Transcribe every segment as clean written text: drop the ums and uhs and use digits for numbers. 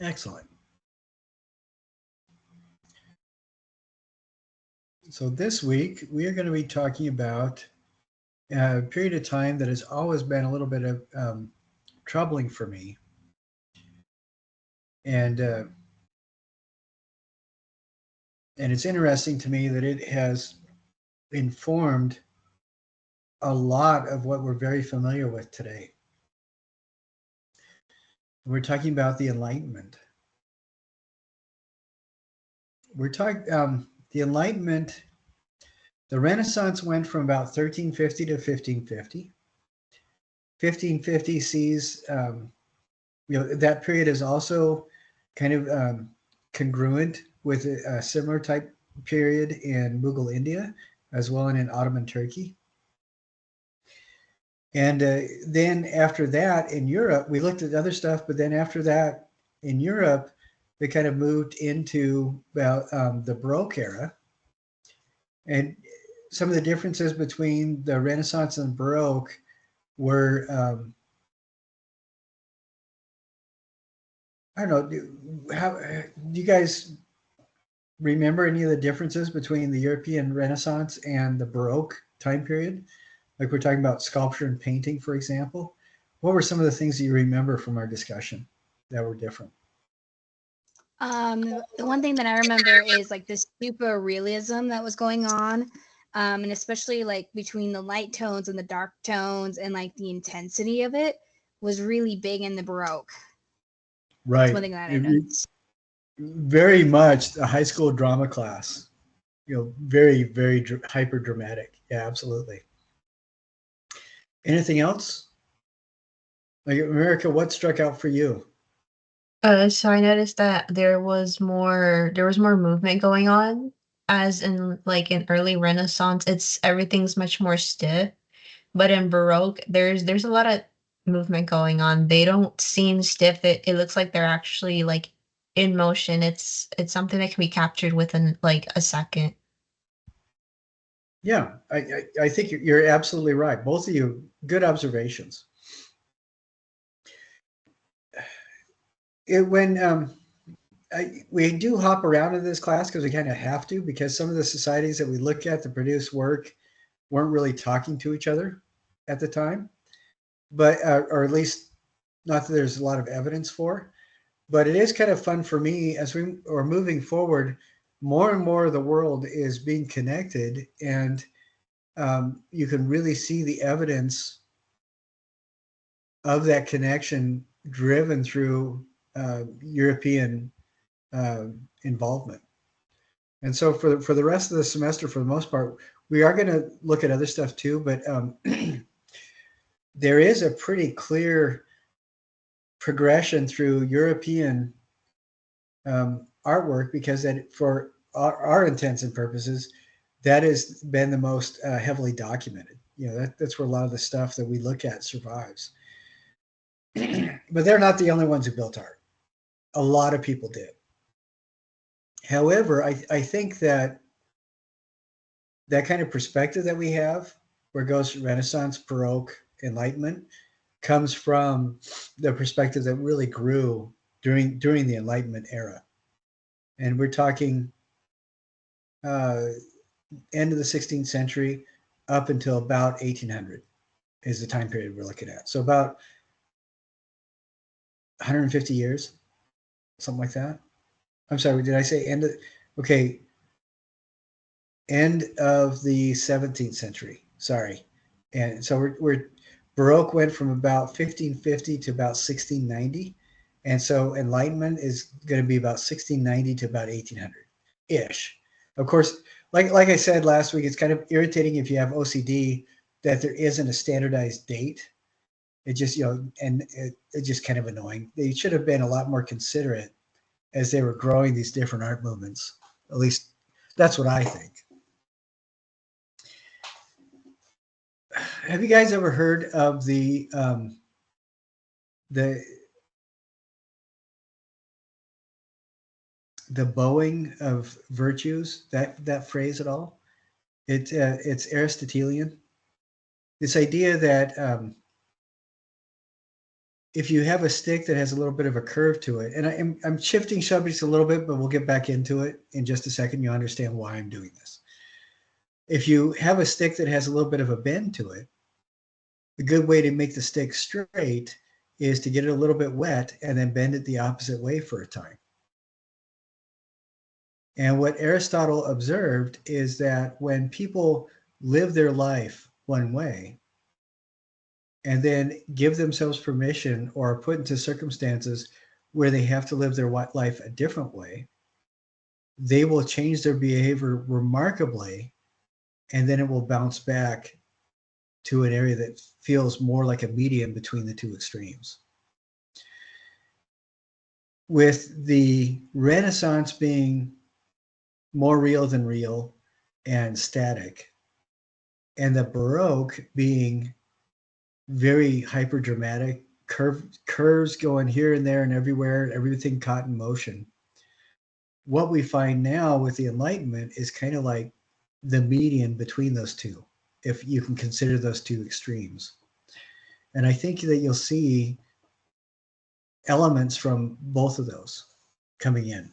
Excellent. So this week we are going to be talking about a period of time that has always been a little bit of troubling for me, and it's interesting to me that it has informed a lot of what we're very familiar with today. We're talking about the Enlightenment. We're talking the Enlightenment. The Renaissance went from about 1350 to 1550. 1550 sees, that period is also kind of congruent with a similar type period in Mughal India, as well as in Ottoman Turkey. And then after that in Europe, we looked at other stuff, but then after that in Europe, they kind of moved into about the Baroque era. And some of the differences between the Renaissance and Baroque were, I don't know, do you guys remember any of the differences between the European Renaissance and the Baroque time period? Like we're talking about sculpture and painting, for example. What were some of the things that you remember from our discussion that were different? The one thing that I remember is like this super realism that was going on, and especially like between the light tones and the dark tones, and like the intensity of it was really big in the Baroque. That's Right. one thing that I noticed. Very much a high school drama class. Very, very hyper dramatic. Yeah, absolutely. Anything else? Like America, what struck out for you? So I noticed that there was more movement going on, as in like in early Renaissance, everything's much more stiff. But in Baroque, there's a lot of movement going on. They don't seem stiff. It looks like they're actually like in motion. It's something that can be captured within like a second. Yeah, I think you're absolutely right. Both of you, good observations. We do hop around in this class because we kind of have to, because some of the societies that we look at that produce work weren't really talking to each other at the time, but or at least not that there's a lot of evidence for. But it is kind of fun for me as we are moving forward. More and more of the world is being connected, and you can really see the evidence of that connection driven through European uh, involvement. And so for the rest of the semester, for the most part, we are going to look at other stuff too. But there is a pretty clear progression through European artwork, because that for our intents and purposes, that has been the most heavily documented. That's where a lot of the stuff that we look at survives. But they're not the only ones who built art. A lot of people did. However, I think that kind of perspective that we have, where it goes Renaissance, Baroque, Enlightenment, comes from the perspective that really grew during the Enlightenment era. And we're talking uh, end of the 16th century up until about 1800 is the time period we're looking at. So about 150 years, something like that. I'm sorry, did I say end of? Okay, end of the 17th century. Sorry. And so we're Baroque went from about 1550 to about 1690. And so Enlightenment is going to be about 1690 to about 1800 ish. Of course, like I said last week, it's kind of irritating if you have OCD that there isn't a standardized date. It just, and it's just kind of annoying. They should have been a lot more considerate as they were growing these different art movements. At least that's what I think. Have you guys ever heard of the bowing of virtues? That phrase at all? It's Aristotelian. This idea that if you have a stick that has a little bit of a curve to it, and I'm shifting subjects a little bit, but we'll get back into it in just a second. You'll understand why I'm doing this. If you have a stick that has a little bit of a bend to it, a good way to make the stick straight is to get it a little bit wet and then bend it the opposite way for a time. And what Aristotle observed is that when people live their life one way and then give themselves permission or are put into circumstances where they have to live their life a different way, they will change their behavior remarkably, and then it will bounce back to an area that feels more like a medium between the two extremes. With the Renaissance being more real than real and static, and the Baroque being very hyper dramatic, curves going here and there and everywhere, everything caught in motion. What we find now with the Enlightenment is kind of like the median between those two, if you can consider those two extremes. And I think that you'll see elements from both of those coming in.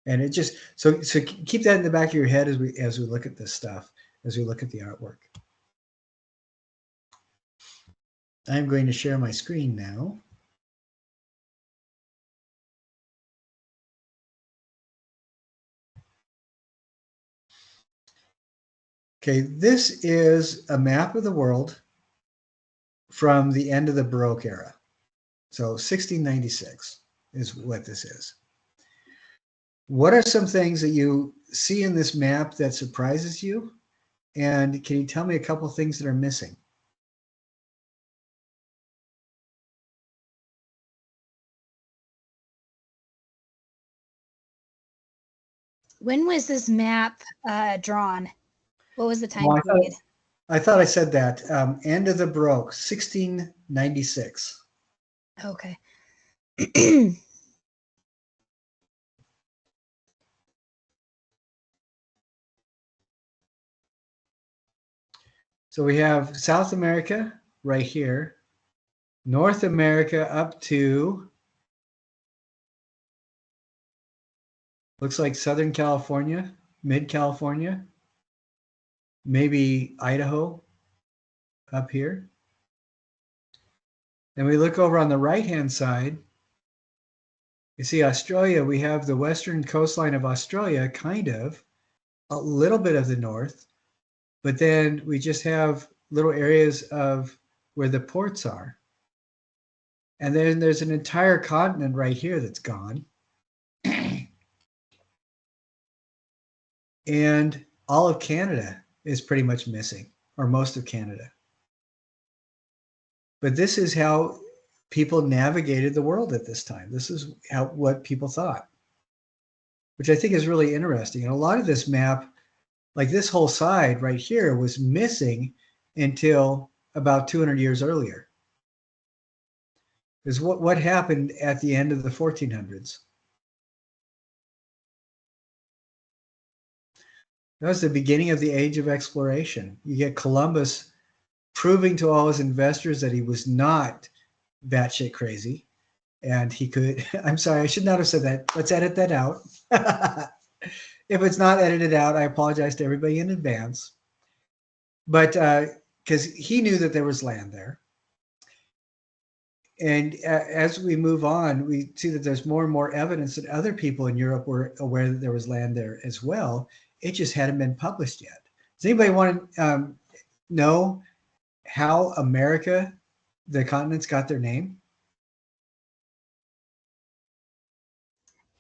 And it just so keep that in the back of your head as we look at this stuff, as we look at the artwork. I'm going to share my screen now. Okay, this is a map of the world from the end of the Baroque era. So 1696 is what this is. What are some things that you see in this map that surprises you? And can you tell me a couple of things that are missing? When was this map drawn? What was the time Well, period? I thought I said that. End of the Baroque, 1696. Okay. So we have South America right here, North America up to, looks like Southern California, mid-California, maybe Idaho up here. Then we look over on the right-hand side. You see Australia, we have the western coastline of Australia, kind of, a little bit of the north, but then we just have little areas of where the ports are. And then there's an entire continent right here that's gone. And all of Canada is pretty much missing, or most of Canada. But this is how people navigated the world at this time. This is what people thought, which I think is really interesting. And a lot of this map, like this whole side right here, was missing until about 200 years earlier. Is what happened at the end of the 1400s. That was the beginning of the age of exploration. You get Columbus proving to all his investors that he was not batshit crazy, and he could. I'm sorry, I should not have said that. Let's edit that out. If it's not edited out, I apologize to everybody in advance. But because he knew that there was land there. And as we move on, we see that there's more and more evidence that other people in Europe were aware that there was land there as well. It just hadn't been published yet. Does anybody want to know how America, the continents, got their name?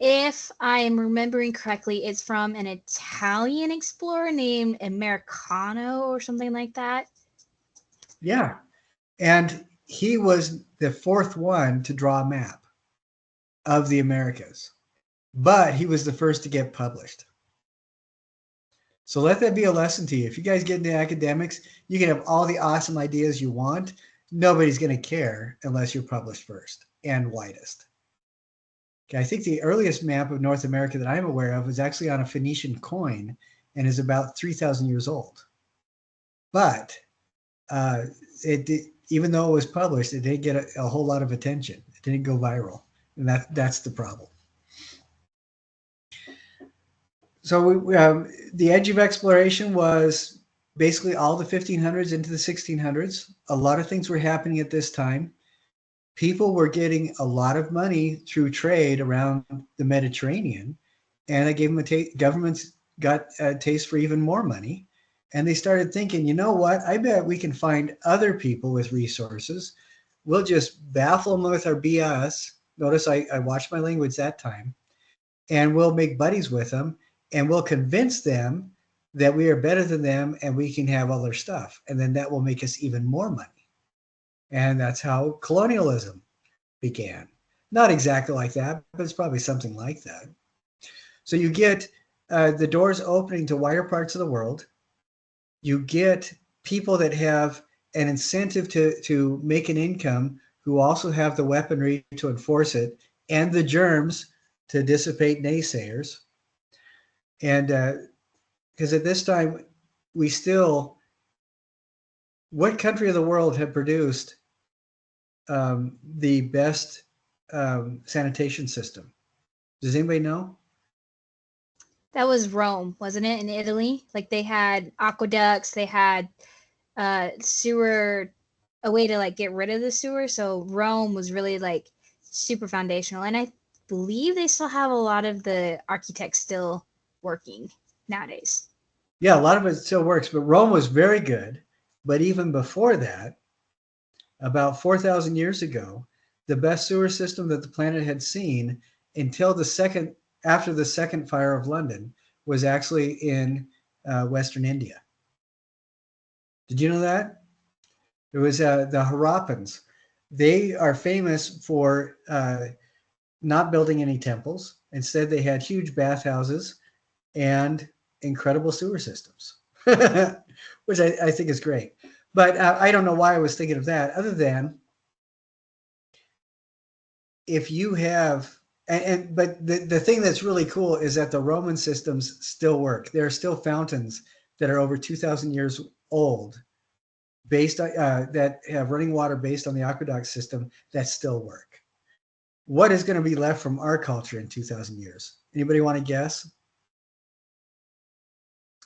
If I am remembering correctly, it's from an Italian explorer named Americano or something like that. Yeah. And he was the fourth one to draw a map of the Americas, but he was the first to get published. So let that be a lesson to you. If you guys get into academics, you can have all the awesome ideas you want. Nobody's going to care unless you're published first and widest. Okay, I think the earliest map of North America that I'm aware of was actually on a Phoenician coin and is about 3,000 years old. But even though it was published, it didn't get a whole lot of attention. It didn't go viral, and that's the problem. So the edge of exploration was basically all the 1500s into the 1600s. A lot of things were happening at this time. People were getting a lot of money through trade around the Mediterranean, and it gave them governments got a taste for even more money. And they started thinking, you know what? I bet we can find other people with resources. We'll just baffle them with our BS. Notice I watched my language that time. And we'll make buddies with them, and we'll convince them that we are better than them and we can have all their stuff. And then that will make us even more money. And that's how colonialism began. Not exactly like that, but it's probably something like that. So you get the doors opening to wider parts of the world. You get people that have an incentive to make an income, who also have the weaponry to enforce it and the germs to dissipate naysayers. And because at this time, we still, what country of the world had produced the best sanitation system? Does anybody know? That was Rome, wasn't it, in Italy? Like they had aqueducts, they had sewer, a way to like get rid of the sewer. So Rome was really like super foundational. And I believe they still have a lot of the architects still working nowadays. Yeah, a lot of it still works, but Rome was very good. But even before that, about 4,000 years ago, the best sewer system that the planet had seen until after the second fire of London was actually in Western India. Did you know that? It was the Harappans. They are famous for not building any temples. Instead, they had huge bathhouses and incredible sewer systems, which I think is great. But I don't know why I was thinking of that, other than if you have, but the thing that's really cool is that the Roman systems still work. There are still fountains that are over 2,000 years old, based on, that have running water based on the aqueduct system that still work. What is going to be left from our culture in 2,000 years? Anybody want to guess?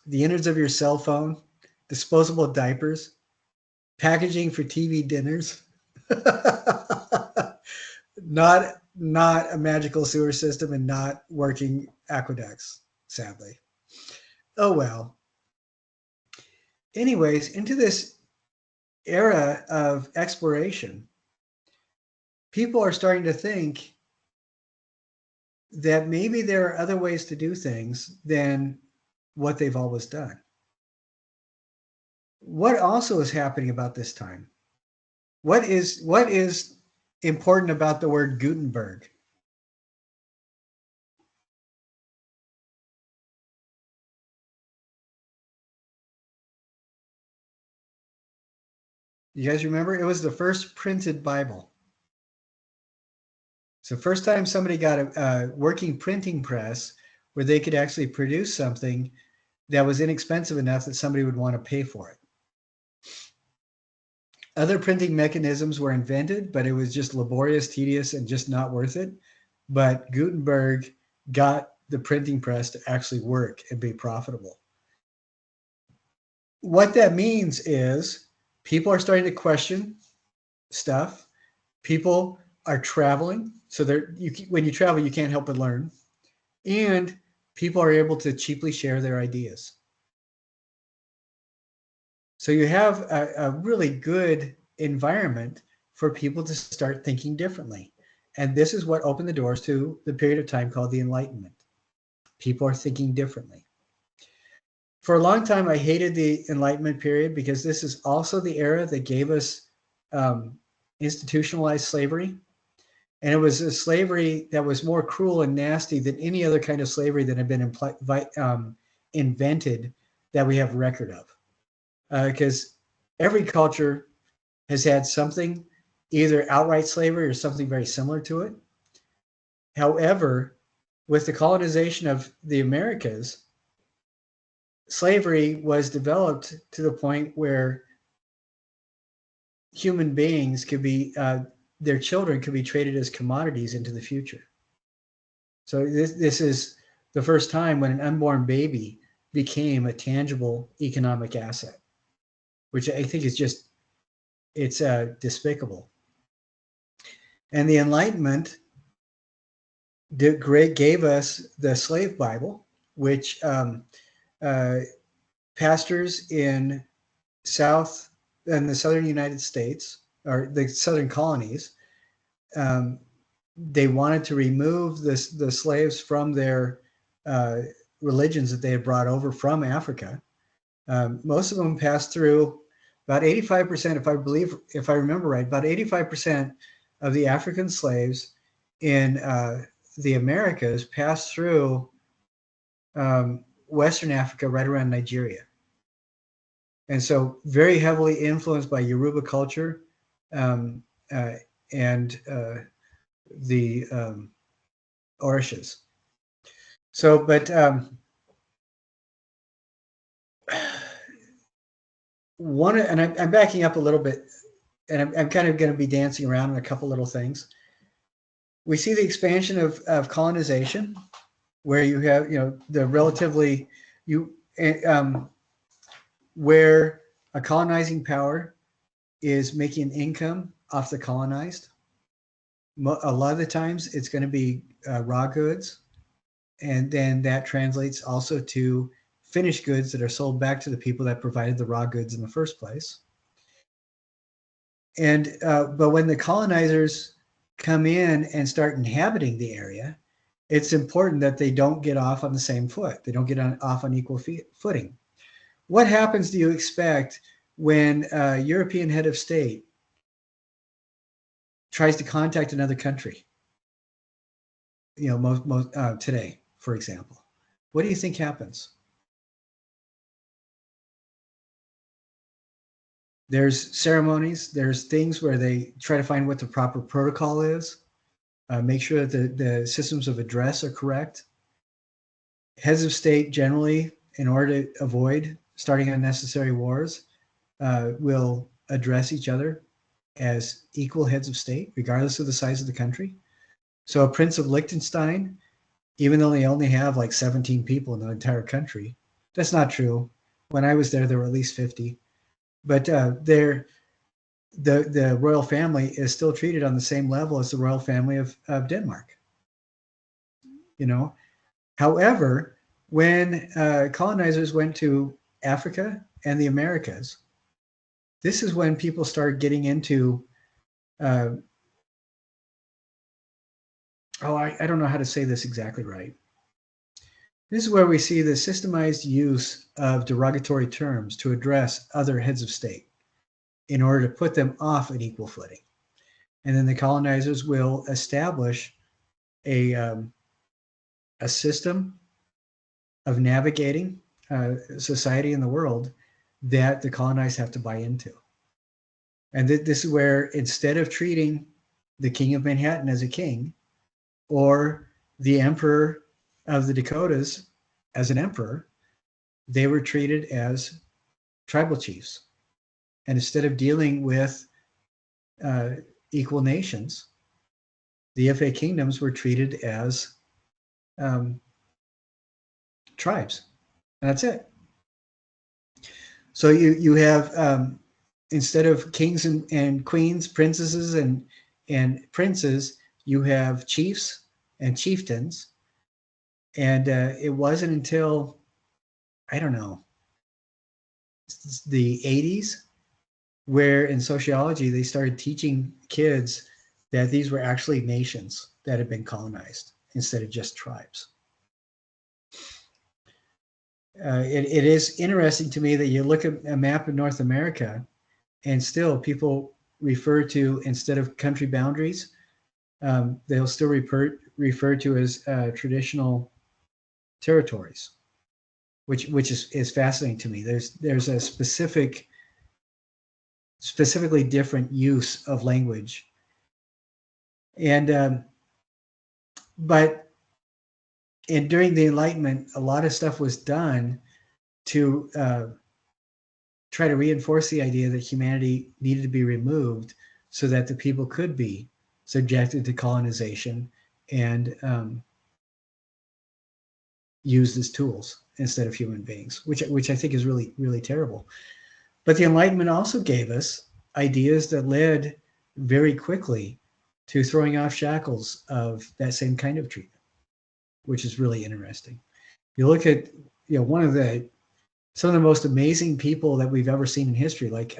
The innards of your cell phone, disposable diapers, packaging for TV dinners. Not a magical sewer system, and not working aqueducts, sadly. Oh well. Anyways, into this era of exploration, people are starting to think that maybe there are other ways to do things than what they've always done. What also is happening about this time? What is important about the word Gutenberg? You guys remember? It was the first printed Bible. So first time somebody got a working printing press where they could actually produce something that was inexpensive enough that somebody would want to pay for it. Other printing mechanisms were invented, but it was just laborious, tedious, and just not worth it. But Gutenberg got the printing press to actually work and be profitable. What that means is people are starting to question stuff. People are traveling. So when you travel, you can't help but learn. And people are able to cheaply share their ideas. So you have a really good environment for people to start thinking differently. And this is what opened the doors to the period of time called the Enlightenment. People are thinking differently. For a long time, I hated the Enlightenment period because this is also the era that gave us institutionalized slavery. And it was a slavery that was more cruel and nasty than any other kind of slavery that had been invented that we have record of. Because every culture has had something, either outright slavery or something very similar to it. However, with the colonization of the Americas, slavery was developed to the point where human beings could be, their children could be traded as commodities into the future. So this is the first time when an unborn baby became a tangible economic asset, which I think is just, it's despicable. And the Enlightenment gave us the slave Bible, which pastors in the southern United States, or the southern colonies, they wanted to remove the slaves from their religions that they had brought over from Africa. Most of them passed through. About 85%, if I remember right, about 85% of the African slaves in the Americas passed through Western Africa, right around Nigeria. And so very heavily influenced by Yoruba culture and the Orishas. So, but I'm backing up a little bit, and I'm kind of going to be dancing around on a couple little things. We see the expansion of colonization, where you have, the relatively, where a colonizing power is making income off the colonized. A lot of the times it's going to be raw goods, and then that translates also to finished goods that are sold back to the people that provided the raw goods in the first place. And but when the colonizers come in and start inhabiting the area, it's important that they don't get off on the same foot. They don't get off on equal footing. What happens, do you expect, when a European head of state tries to contact another country? Most today, for example, what do you think happens? There's ceremonies, there's things where they try to find what the proper protocol is, make sure that the systems of address are correct. Heads of state generally, in order to avoid starting unnecessary wars, will address each other as equal heads of state, regardless of the size of the country. So a Prince of Liechtenstein, even though they only have like 17 people in the entire country, that's not true. When I was there were at least 50. But the royal family is still treated on the same level as the royal family of Denmark. However, when colonizers went to Africa and the Americas, this is when people started getting into I don't know how to say this exactly right. This is where we see the systemized use of derogatory terms to address other heads of state in order to put them off an equal footing. And then the colonizers will establish a system of navigating society in the world that the colonized have to buy into. And this is where, instead of treating the king of Manhattan as a king, or the emperor of the Dakotas as an emperor, they were treated as tribal chiefs. And instead of dealing with equal nations, the FA kingdoms were treated as tribes. And that's it. So you have, instead of kings and queens, princesses and princes, you have chiefs and chieftains. And it wasn't until, I don't know, the 80s, where in sociology they started teaching kids that these were actually nations that had been colonized instead of just tribes. It is interesting to me that you look at a map of North America, and still people refer to, instead of country boundaries, they'll still refer to as traditional territories, which is fascinating to me. There's a specifically different use of language, and during the Enlightenment, a lot of stuff was done to try to reinforce the idea that humanity needed to be removed so that the people could be subjected to colonization and used as tools instead of human beings, which I think is really, really terrible. But the Enlightenment also gave us ideas that led very quickly to throwing off shackles of that same kind of treatment, which is really interesting. You look at, you know, some of the most amazing people that we've ever seen in history, like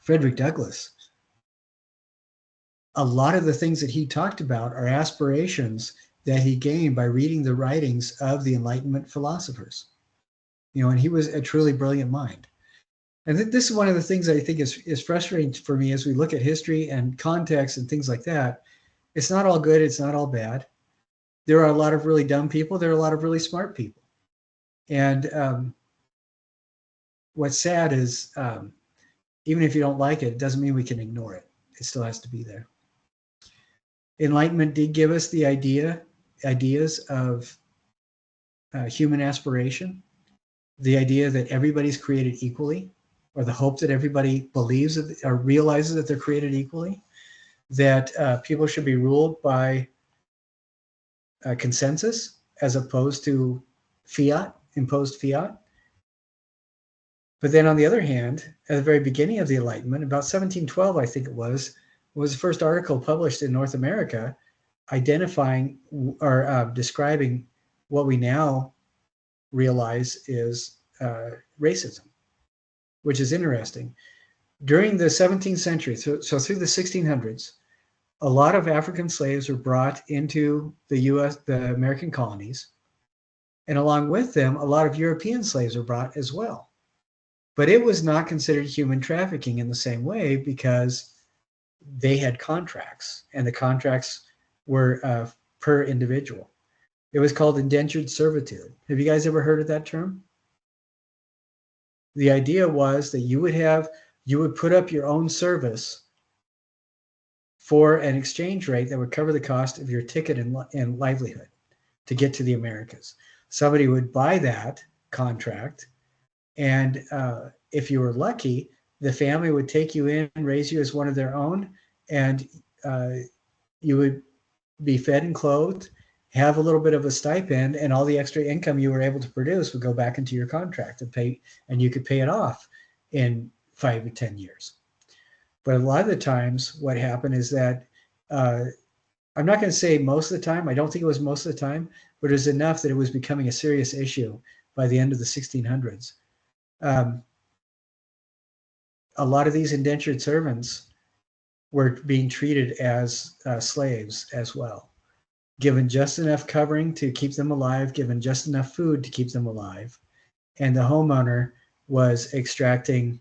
Frederick Douglass. A lot of the things that he talked about are aspirations that he gained by reading the writings of the Enlightenment philosophers. You know, and he was a truly brilliant mind. And this is one of the things I think is frustrating for me as we look at history and context and things like that. It's not all good. It's not all bad. There are a lot of really dumb people. There are a lot of really smart people. And what's sad is even if you don't like it, it doesn't mean we can ignore it. It still has to be there. Enlightenment did give us the ideas of human aspiration, the idea that everybody's created equally, or the hope that everybody believes or realizes that they're created equally, that people should be ruled by consensus as opposed to imposed fiat. But then on the other hand, at the very beginning of the Enlightenment, about 1712, I think it was the first article published in North America identifying or describing what we now realize is racism, which is interesting. During the 17th century, so through the 1600s, a lot of African slaves were brought into the American colonies, and along with them, a lot of European slaves were brought as well. But it was not considered human trafficking in the same way because they had contracts, and the contracts were per individual. It was called indentured servitude. Have you guys ever heard of that term? The idea was that you would put up your own service for an exchange rate that would cover the cost of your ticket and livelihood to get to the Americas. Somebody would buy that contract, and if you were lucky, the family would take you in and raise you as one of their own, and you would be fed and clothed, have a little bit of a stipend, and all the extra income you were able to produce would go back into your contract and you could pay it off in 5 or 10 years. But a lot of the times what happened is that, I'm not going to say most of the time, I don't think it was most of the time, but it was enough that it was becoming a serious issue by the end of the 1600s. A lot of these indentured servants were being treated as slaves as well, given just enough covering to keep them alive, given just enough food to keep them alive. And the homeowner was extracting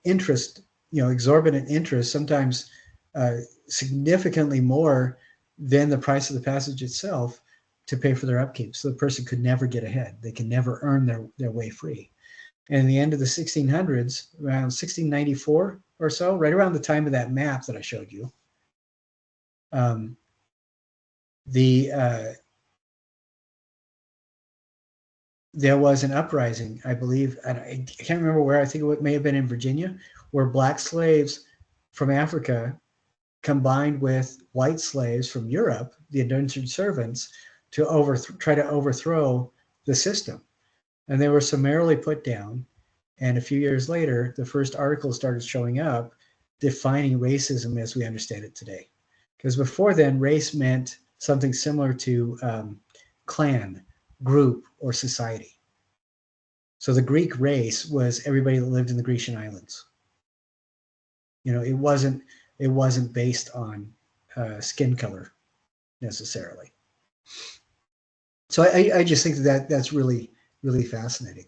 interest, exorbitant interest, sometimes significantly more than the price of the passage itself, to pay for their upkeep. So the person could never get ahead. They can never earn their way free. And in the end of the 1600s, around 1694 or so, right around the time of that map that I showed you, there was an uprising, I believe, and I can't remember where, I think it may have been in Virginia, where black slaves from Africa combined with white slaves from Europe, the indentured servants, to try to overthrow the system. And they were summarily put down. And a few years later, the first articles started showing up defining racism as we understand it today. Because before then, race meant something similar to clan, group, or society. So the Greek race was everybody that lived in the Grecian islands. It wasn't based on skin color necessarily. So I just think that's really, really fascinating.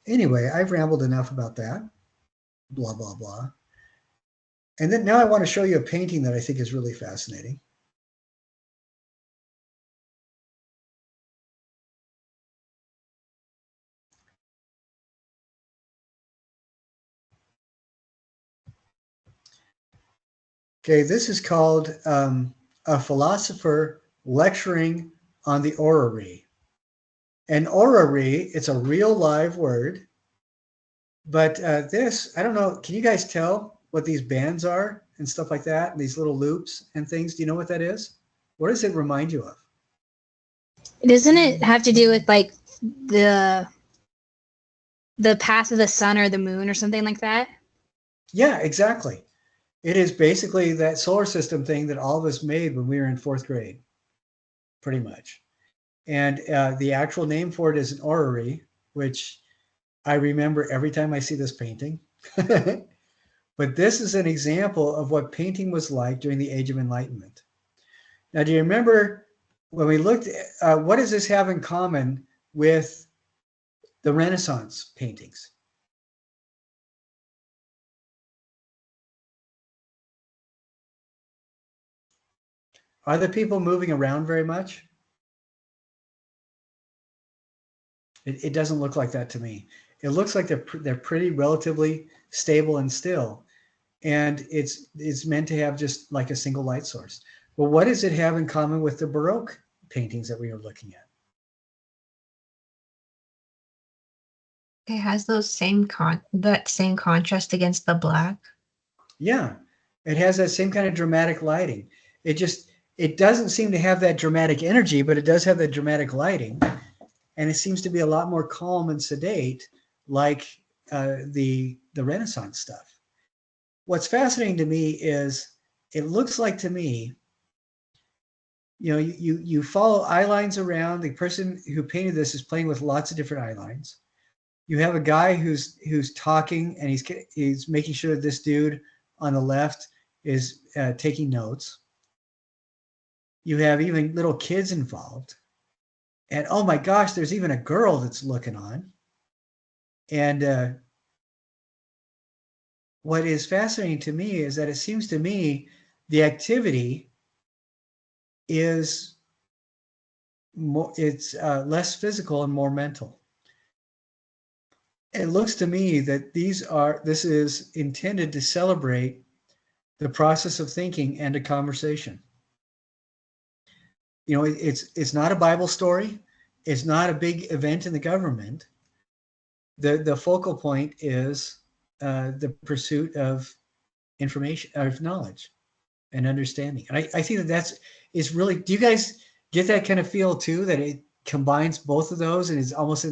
Anyway, I've rambled enough about that. Blah, blah, blah. And then now I want to show you a painting that I think is really fascinating. Okay, this is called A Philosopher Lecturing on the Orrery. And orrery, it's a real live word. But this, I don't know, can you guys tell what these bands are and stuff like that? And these little loops and things? Do you know what that is? What does it remind you of? Doesn't it have to do with like the the path of the sun or the moon or something like that? Yeah, exactly. It is basically that solar system thing that all of us made when we were in fourth grade, pretty much. And the actual name for it is an orrery, which I remember every time I see this painting. But this is an example of what painting was like during the Age of Enlightenment. Now, do you remember when we looked at what does this have in common with the Renaissance paintings? Are the people moving around very much? It doesn't look like that to me. It looks like they're pretty relatively stable and still, and it's meant to have just like a single light source. Well, what does it have in common with the Baroque paintings that we are looking at? It has those that same contrast against the black. Yeah, it has that same kind of dramatic lighting. It doesn't seem to have that dramatic energy, but it does have that dramatic lighting, and it seems to be a lot more calm and sedate, like the Renaissance stuff. What's fascinating to me is it looks like to me, you follow eye lines around. The person who painted this is playing with lots of different eye lines. You have a guy who's talking, and he's making sure that this dude on the left is taking notes. You have even little kids involved, and oh my gosh, there's even a girl that's looking on. And what is fascinating to me is that it seems to me the activity is more, it's less physical and more mental. It looks to me that this is intended to celebrate the process of thinking and a conversation. It's not a Bible story. It's not a big event in the government. The focal point is the pursuit of information, of knowledge and understanding. And I think is really, do you guys get that kind of feel too, that it combines both of those and is almost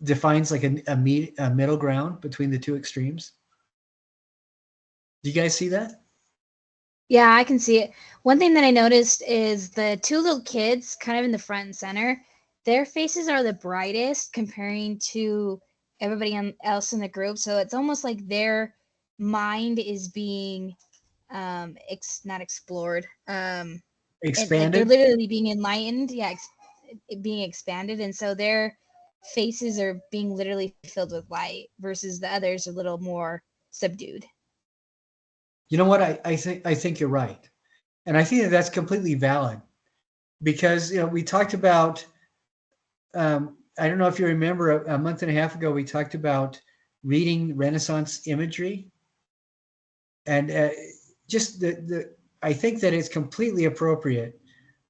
defines like a middle ground between the two extremes? Do you guys see that? Yeah, I can see it. One thing that I noticed is the two little kids kind of in the front and center, their faces are the brightest comparing to everybody else in the group. So it's almost like their mind is being not explored. Like they're Expanded. literally being enlightened, yeah, being expanded, and so their faces are being literally filled with light versus the others a little more subdued. You know what? I think you're right. And I think that that's completely valid because, we talked about, I don't know if you remember a month and a half ago, we talked about reading Renaissance imagery, and just I think that it's completely appropriate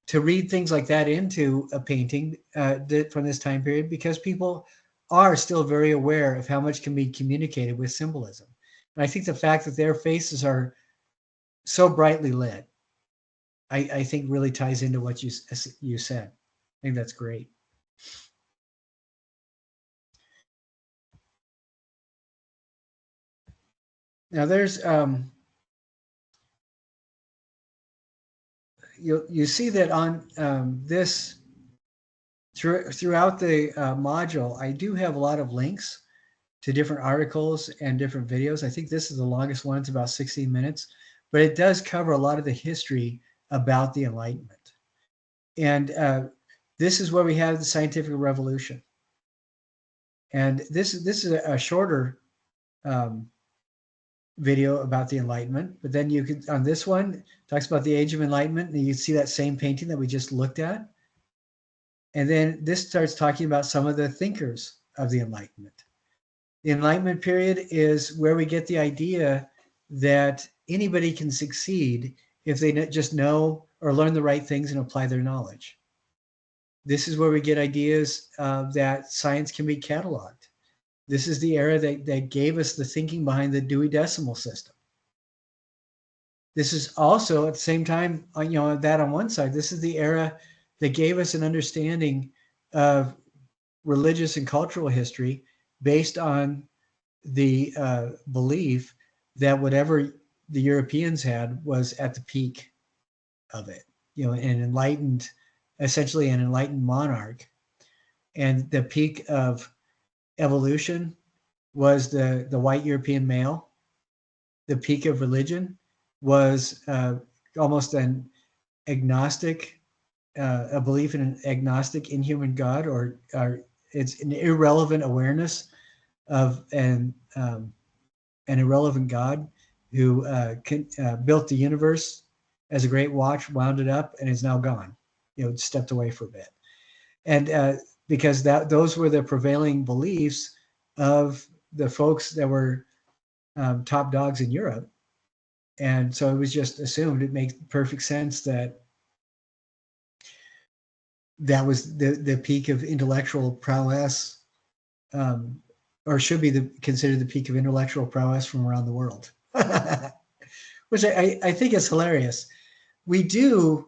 to read things like that into a painting from this time period, because people are still very aware of how much can be communicated with symbolism. And I think the fact that their faces are so brightly lit, I think really ties into what you said. I think that's great. Now there's you see that on this throughout the module, I do have a lot of links to different articles and different videos. I think this is the longest one. It's about 16 minutes, but it does cover a lot of the history about the Enlightenment. And this is where we have the scientific revolution. And this is a shorter video about the Enlightenment, but then you could, on this one, talks about the Age of Enlightenment, and you see that same painting that we just looked at. And then this starts talking about some of the thinkers of the Enlightenment. The Enlightenment period is where we get the idea that anybody can succeed if they just know or learn the right things and apply their knowledge. This is where we get ideas that science can be cataloged. This is the era that gave us the thinking behind the Dewey Decimal System. This is also at the same time, that on one side, this is the era that gave us an understanding of religious and cultural history based on the belief that whatever the Europeans had was at the peak of it, essentially an enlightened monarch. And the peak of evolution was the white European male. The peak of religion was almost an agnostic, a belief in an agnostic inhuman God, or it's an irrelevant awareness of an irrelevant God who built the universe as a great watch, wound it up, and is now gone. Stepped away for a bit, and because those were the prevailing beliefs of the folks that were top dogs in Europe, and so it was just assumed. It makes perfect sense that that was the peak of intellectual prowess, or should be considered the peak of intellectual prowess from around the world, which I think is hilarious. We do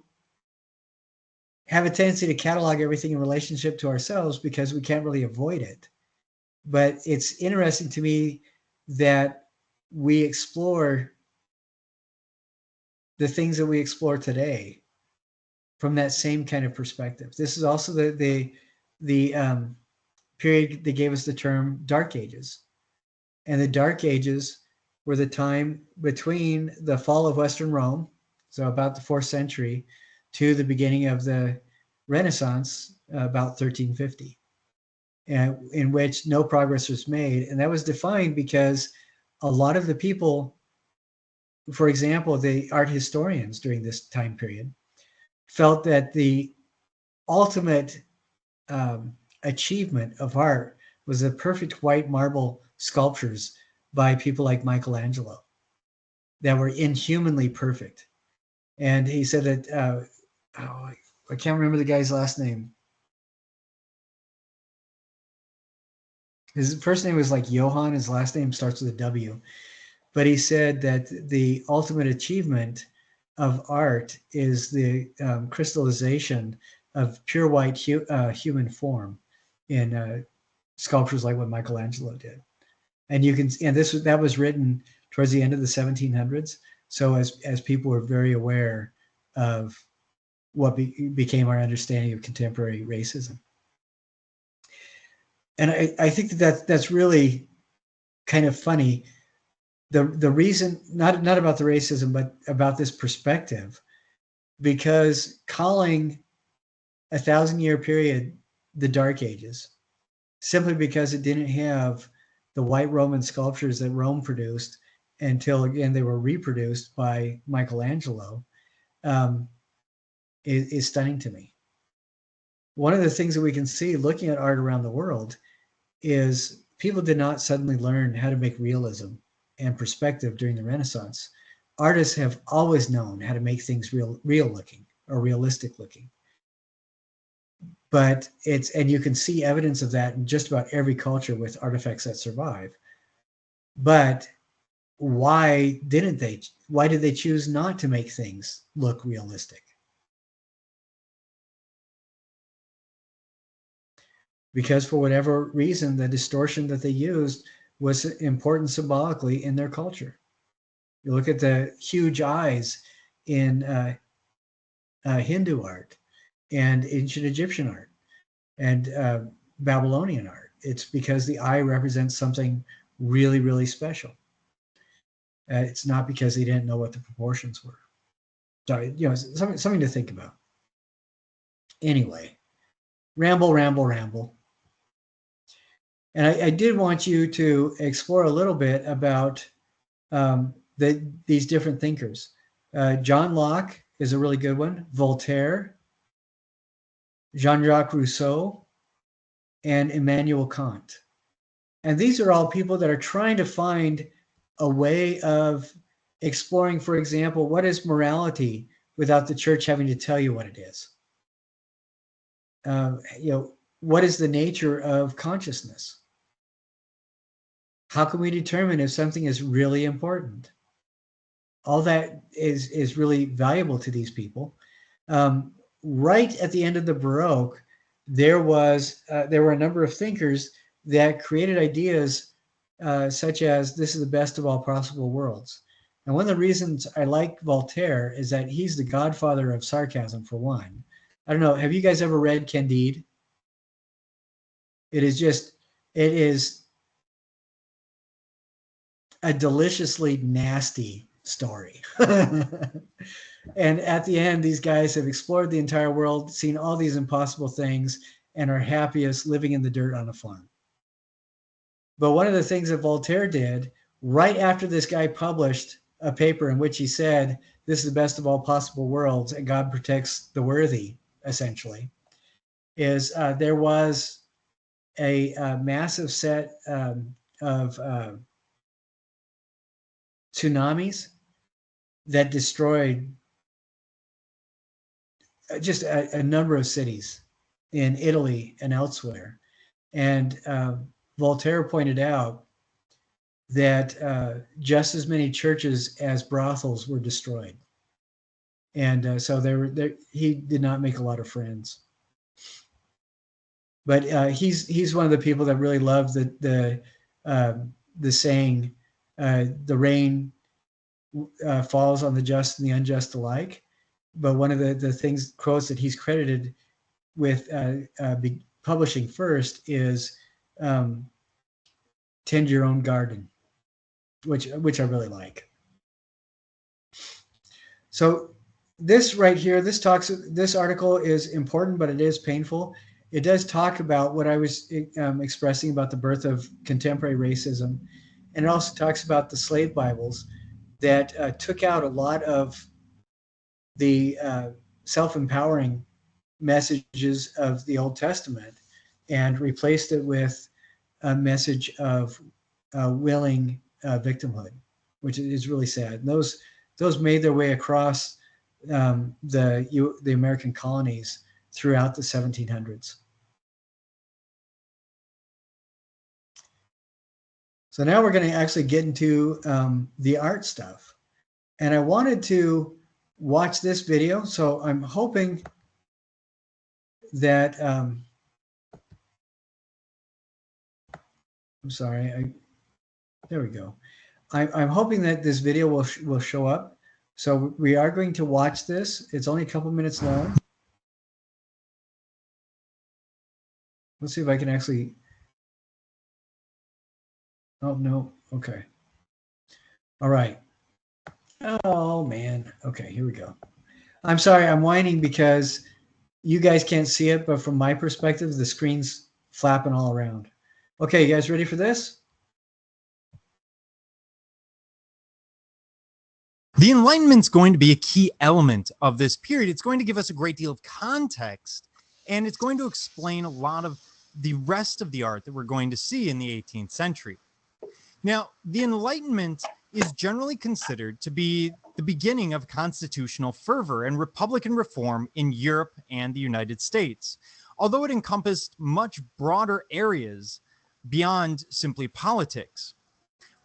have a tendency to catalog everything in relationship to ourselves because we can't really avoid it. But it's interesting to me that we explore the things that we explore today from that same kind of perspective. This is also the period that gave us the term Dark Ages. And the Dark Ages were the time between the fall of Western Rome, so about the 4th century, to the beginning of the Renaissance, about 1350, in which no progress was made. And that was defined because a lot of the people, for example, the art historians during this time period, felt that the ultimate achievement of art was the perfect white marble sculptures by people like Michelangelo that were inhumanly perfect. And he said that, I can't remember the guy's last name. His first name was like Johann. His last name starts with a W. But he said that the ultimate achievement of art is the crystallization of pure white human form in sculptures like what Michelangelo did. And that was written towards the end of the 1700s. So as people were very aware of what became our understanding of contemporary racism. And I think that's really kind of funny. The reason, not about the racism, but about this perspective, because calling 1,000-year period the Dark Ages, simply because it didn't have the white Roman sculptures that Rome produced until, again, they were reproduced by Michelangelo, is stunning to me. One of the things that we can see looking at art around the world is people did not suddenly learn how to make realism and perspective during the Renaissance. Artists have always known how to make things real looking or realistic looking. But and you can see evidence of that in just about every culture with artifacts that survive. But why did they choose not to make things look realistic? Because for whatever reason, the distortion that they used was important symbolically in their culture. You look at the huge eyes in Hindu art and ancient Egyptian art and Babylonian art. It's because the eye represents something really, really special. It's not because they didn't know what the proportions were. So, something to think about. Anyway, ramble. And I did want you to explore a little bit about these different thinkers. John Locke is a really good one. Voltaire, Jean-Jacques Rousseau, and Immanuel Kant. And these are all people that are trying to find a way of exploring, for example, what is morality without the church having to tell you what it is? what is the nature of consciousness? How can we determine if something is really important? All that is really valuable to these people. Right at the end of the Baroque, there were a number of thinkers that created ideas such as this is the best of all possible worlds. And one of the reasons I like Voltaire is that he's the godfather of sarcasm, for one. I don't know, have you guys ever read Candide? It is a deliciously nasty story. And at the end, these guys have explored the entire world, seen all these impossible things, and are happiest living in the dirt on a farm. But one of the things that Voltaire did right after this guy published a paper in which he said, this is the best of all possible worlds and God protects the worthy, essentially, is there was a massive set of tsunamis that destroyed just a number of cities in Italy and elsewhere. And Voltaire pointed out that just as many churches as brothels were destroyed. And so he did not make a lot of friends. But he's one of the people that really loved the saying, the rain falls on the just and the unjust alike. But one of the quotes that he's credited with publishing first is tend your own garden, which I really like. So this right here, this article is important, but it is painful. It does talk about what I was expressing about the birth of contemporary racism. And it also talks about the slave Bibles that took out a lot of the self-empowering messages of the Old Testament and replaced it with a message of willing victimhood, which is really sad. And those made their way across the American colonies throughout the 1700s. So now we're going to actually get into the art stuff. And I wanted to watch this video, so I'm hoping that I'm sorry, there we go. I'm hoping that this video will show up. So we are going to watch this. It's only a couple minutes long. Let's see if I can actually. Oh, no. Okay. All right. Oh, man. Okay, here we go. I'm sorry, I'm whining because you guys can't see it, but from my perspective, the screen's flapping all around. Okay, you guys ready for this? The Enlightenment's going to be a key element of this period. It's going to give us a great deal of context, and it's going to explain a lot of the rest of the art that we're going to see in the 18th century. Now, the Enlightenment is generally considered to be the beginning of constitutional fervor and republican reform in Europe and the United States, although it encompassed much broader areas beyond simply politics.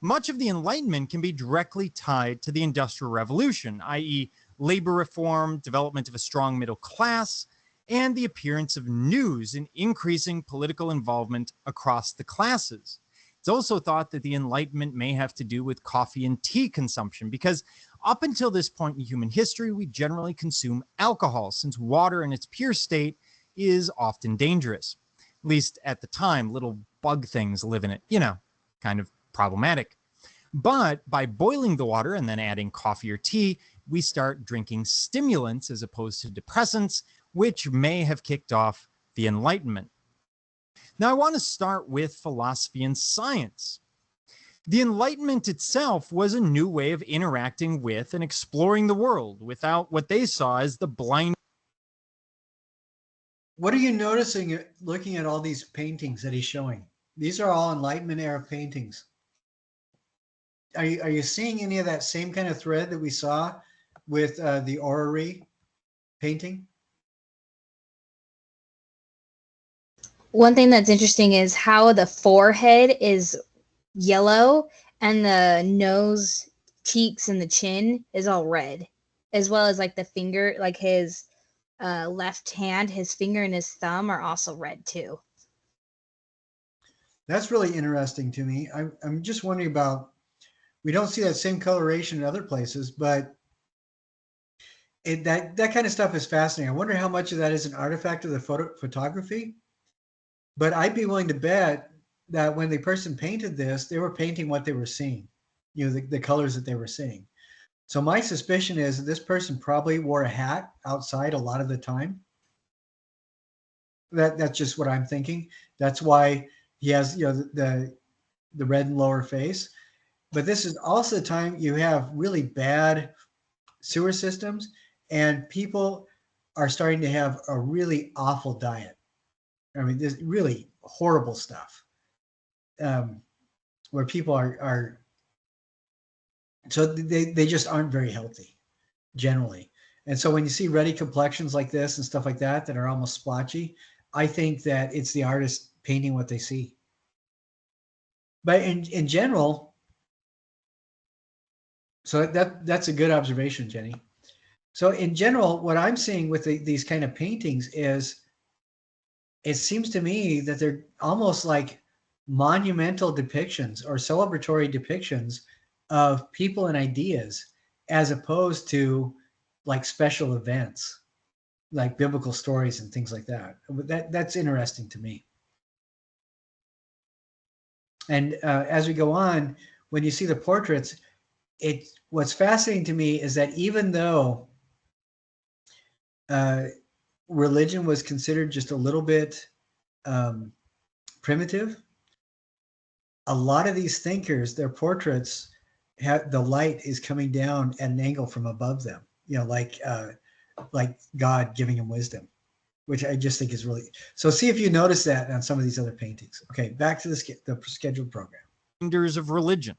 Much of the Enlightenment can be directly tied to the Industrial Revolution, i.e., labor reform, development of a strong middle class, and the appearance of news and increasing political involvement across the classes. It's also thought that the Enlightenment may have to do with coffee and tea consumption, because up until this point in human history, we generally consume alcohol, since water in its pure state is often dangerous. At least at the time, little bug things live in it, kind of problematic. But by boiling the water and then adding coffee or tea, we start drinking stimulants as opposed to depressants, which may have kicked off the Enlightenment. Now, I want to start with philosophy and science. The Enlightenment itself was a new way of interacting with and exploring the world without what they saw as the blind. What are you noticing looking at all these paintings that he's showing? These are all Enlightenment era paintings. Are you seeing any of that same kind of thread that we saw with the orrery painting? One thing that's interesting is how the forehead is yellow and the nose, cheeks, and the chin is all red, as well as like the finger, like his left hand, his finger and his thumb are also red too. That's really interesting to me. I'm just wondering about, we don't see that same coloration in other places, but that kind of stuff is fascinating. I wonder how much of that is an artifact of the photography. But I'd be willing to bet that when the person painted this, they were painting what they were seeing, the colors that they were seeing. So my suspicion is that this person probably wore a hat outside a lot of the time. That's just what I'm thinking. That's why he has, the red and lower face. But this is also the time you have really bad sewer systems, and people are starting to have a really awful diet. I mean, this really horrible stuff, where people are so they just aren't very healthy generally. And so when you see ruddy complexions like this and stuff like that are almost splotchy, I think that it's the artist painting what they see. But in general, so that's a good observation, Jenny. So in general, what I'm seeing with these kind of paintings is, it seems to me that they're almost like monumental depictions or celebratory depictions of people and ideas, as opposed to like special events, like biblical stories and things like that. That's interesting to me. And as we go on, when you see the portraits, what's fascinating to me is that even though religion was considered just a little bit primitive, a lot of these thinkers, their portraits have, the light is coming down at an angle from above them, like God giving them wisdom, which I just think is really, so see if you notice that on some of these other paintings. Okay, back to the scheduled program. Of religion.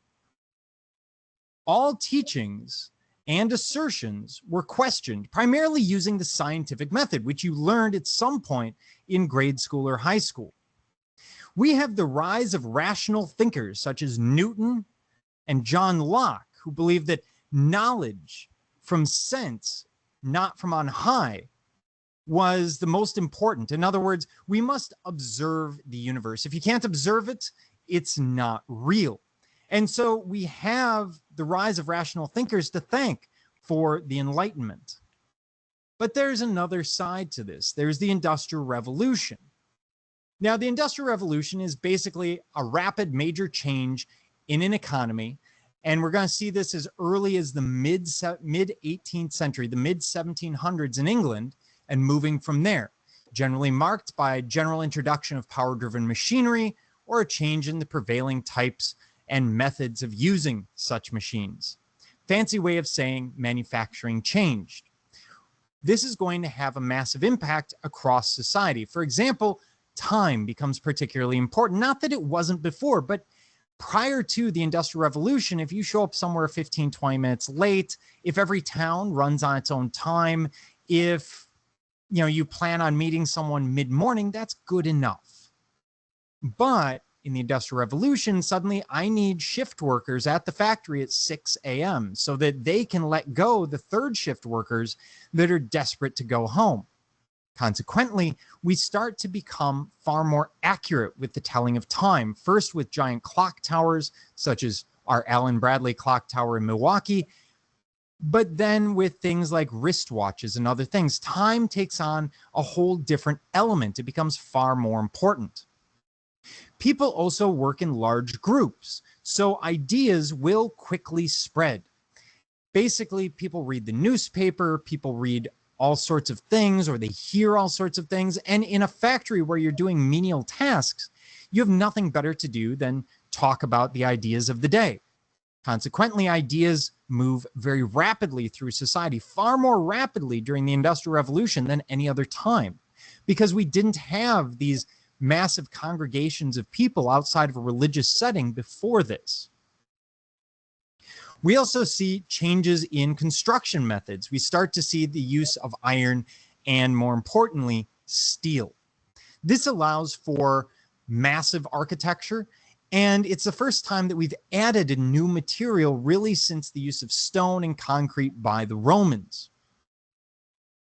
All teachings and assertions were questioned, primarily using the scientific method, which you learned at some point in grade school or high school. We have the rise of rational thinkers such as Newton and John Locke, who believed that knowledge from sense, not from on high, was the most important. In other words, we must observe the universe. If you can't observe it, it's not real. And so we have the rise of rational thinkers to thank for the Enlightenment. But there's another side to this. There's the Industrial Revolution. Now, the Industrial Revolution is basically a rapid major change in an economy. And we're going to see this as early as the mid 18th century, the mid 1700s in England, and moving from there, generally marked by general introduction of power-driven machinery or a change in the prevailing types and methods of using such machines. Fancy way of saying manufacturing changed. This is going to have a massive impact across society. For example, time becomes particularly important. Not that it wasn't before, but prior to the Industrial Revolution, if you show up somewhere 15, 20 minutes late, if every town runs on its own time, if you plan on meeting someone mid-morning, that's good enough. But in the Industrial Revolution, suddenly I need shift workers at the factory at 6 a.m. so that they can let go the third shift workers that are desperate to go home. Consequently, we start to become far more accurate with the telling of time, first with giant clock towers, such as our Allen Bradley clock tower in Milwaukee, but then with things like wristwatches and other things, time takes on a whole different element. It becomes far more important. People also work in large groups, so ideas will quickly spread. Basically, people read the newspaper, people read all sorts of things, or they hear all sorts of things. And in a factory where you're doing menial tasks, you have nothing better to do than talk about the ideas of the day. Consequently, ideas move very rapidly through society, far more rapidly during the Industrial Revolution than any other time, because we didn't have these massive congregations of people outside of a religious setting before this. We also see changes in construction methods. We start to see the use of iron and, more importantly, steel. This allows for massive architecture, and it's the first time that we've added a new material really since the use of stone and concrete by the Romans.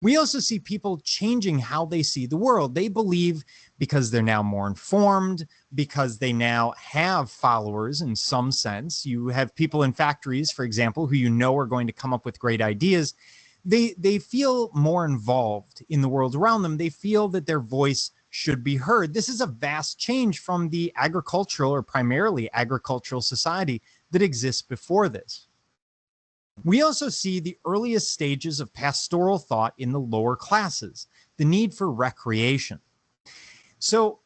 We also see people changing how they see the world. They believe, because they're now more informed, because they now have followers in some sense. You have people in factories, for example, who you know are going to come up with great ideas. They feel more involved in the world around them. They feel that their voice should be heard. This is a vast change from the agricultural, or primarily agricultural, society that exists before this. We also see the earliest stages of pastoral thought in the lower classes, the need for recreation. So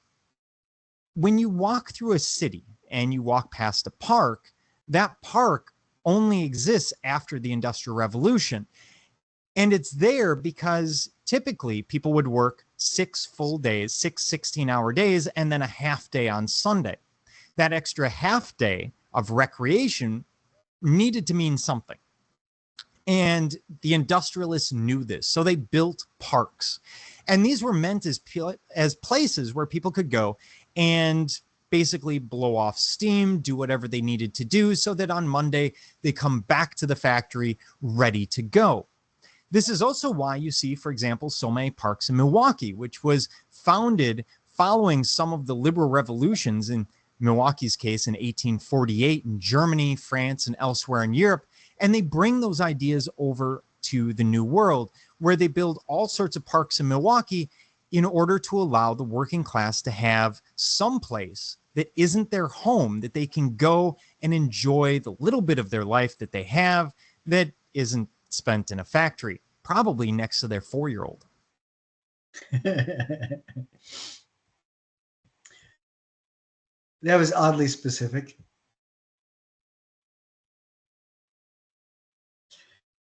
when you walk through a city and you walk past a park, that park only exists after the Industrial Revolution. And it's there because typically people would work 6 full days, 6 16-hour days, and then a half day on Sunday. That extra half day of recreation needed to mean something. And the industrialists knew this, so they built parks. And these were meant as places where people could go and basically blow off steam, do whatever they needed to do, so that on Monday they come back to the factory ready to go. This is also why you see, for example, so many parks in Milwaukee, which was founded following some of the liberal revolutions, in Milwaukee's case in 1848 in Germany, France, and elsewhere in Europe. And they bring those ideas over to the New World, where they build all sorts of parks in Milwaukee in order to allow the working class to have some place that isn't their home, that they can go and enjoy the little bit of their life that they have that isn't spent in a factory, probably next to their 4-year-old. That was oddly specific.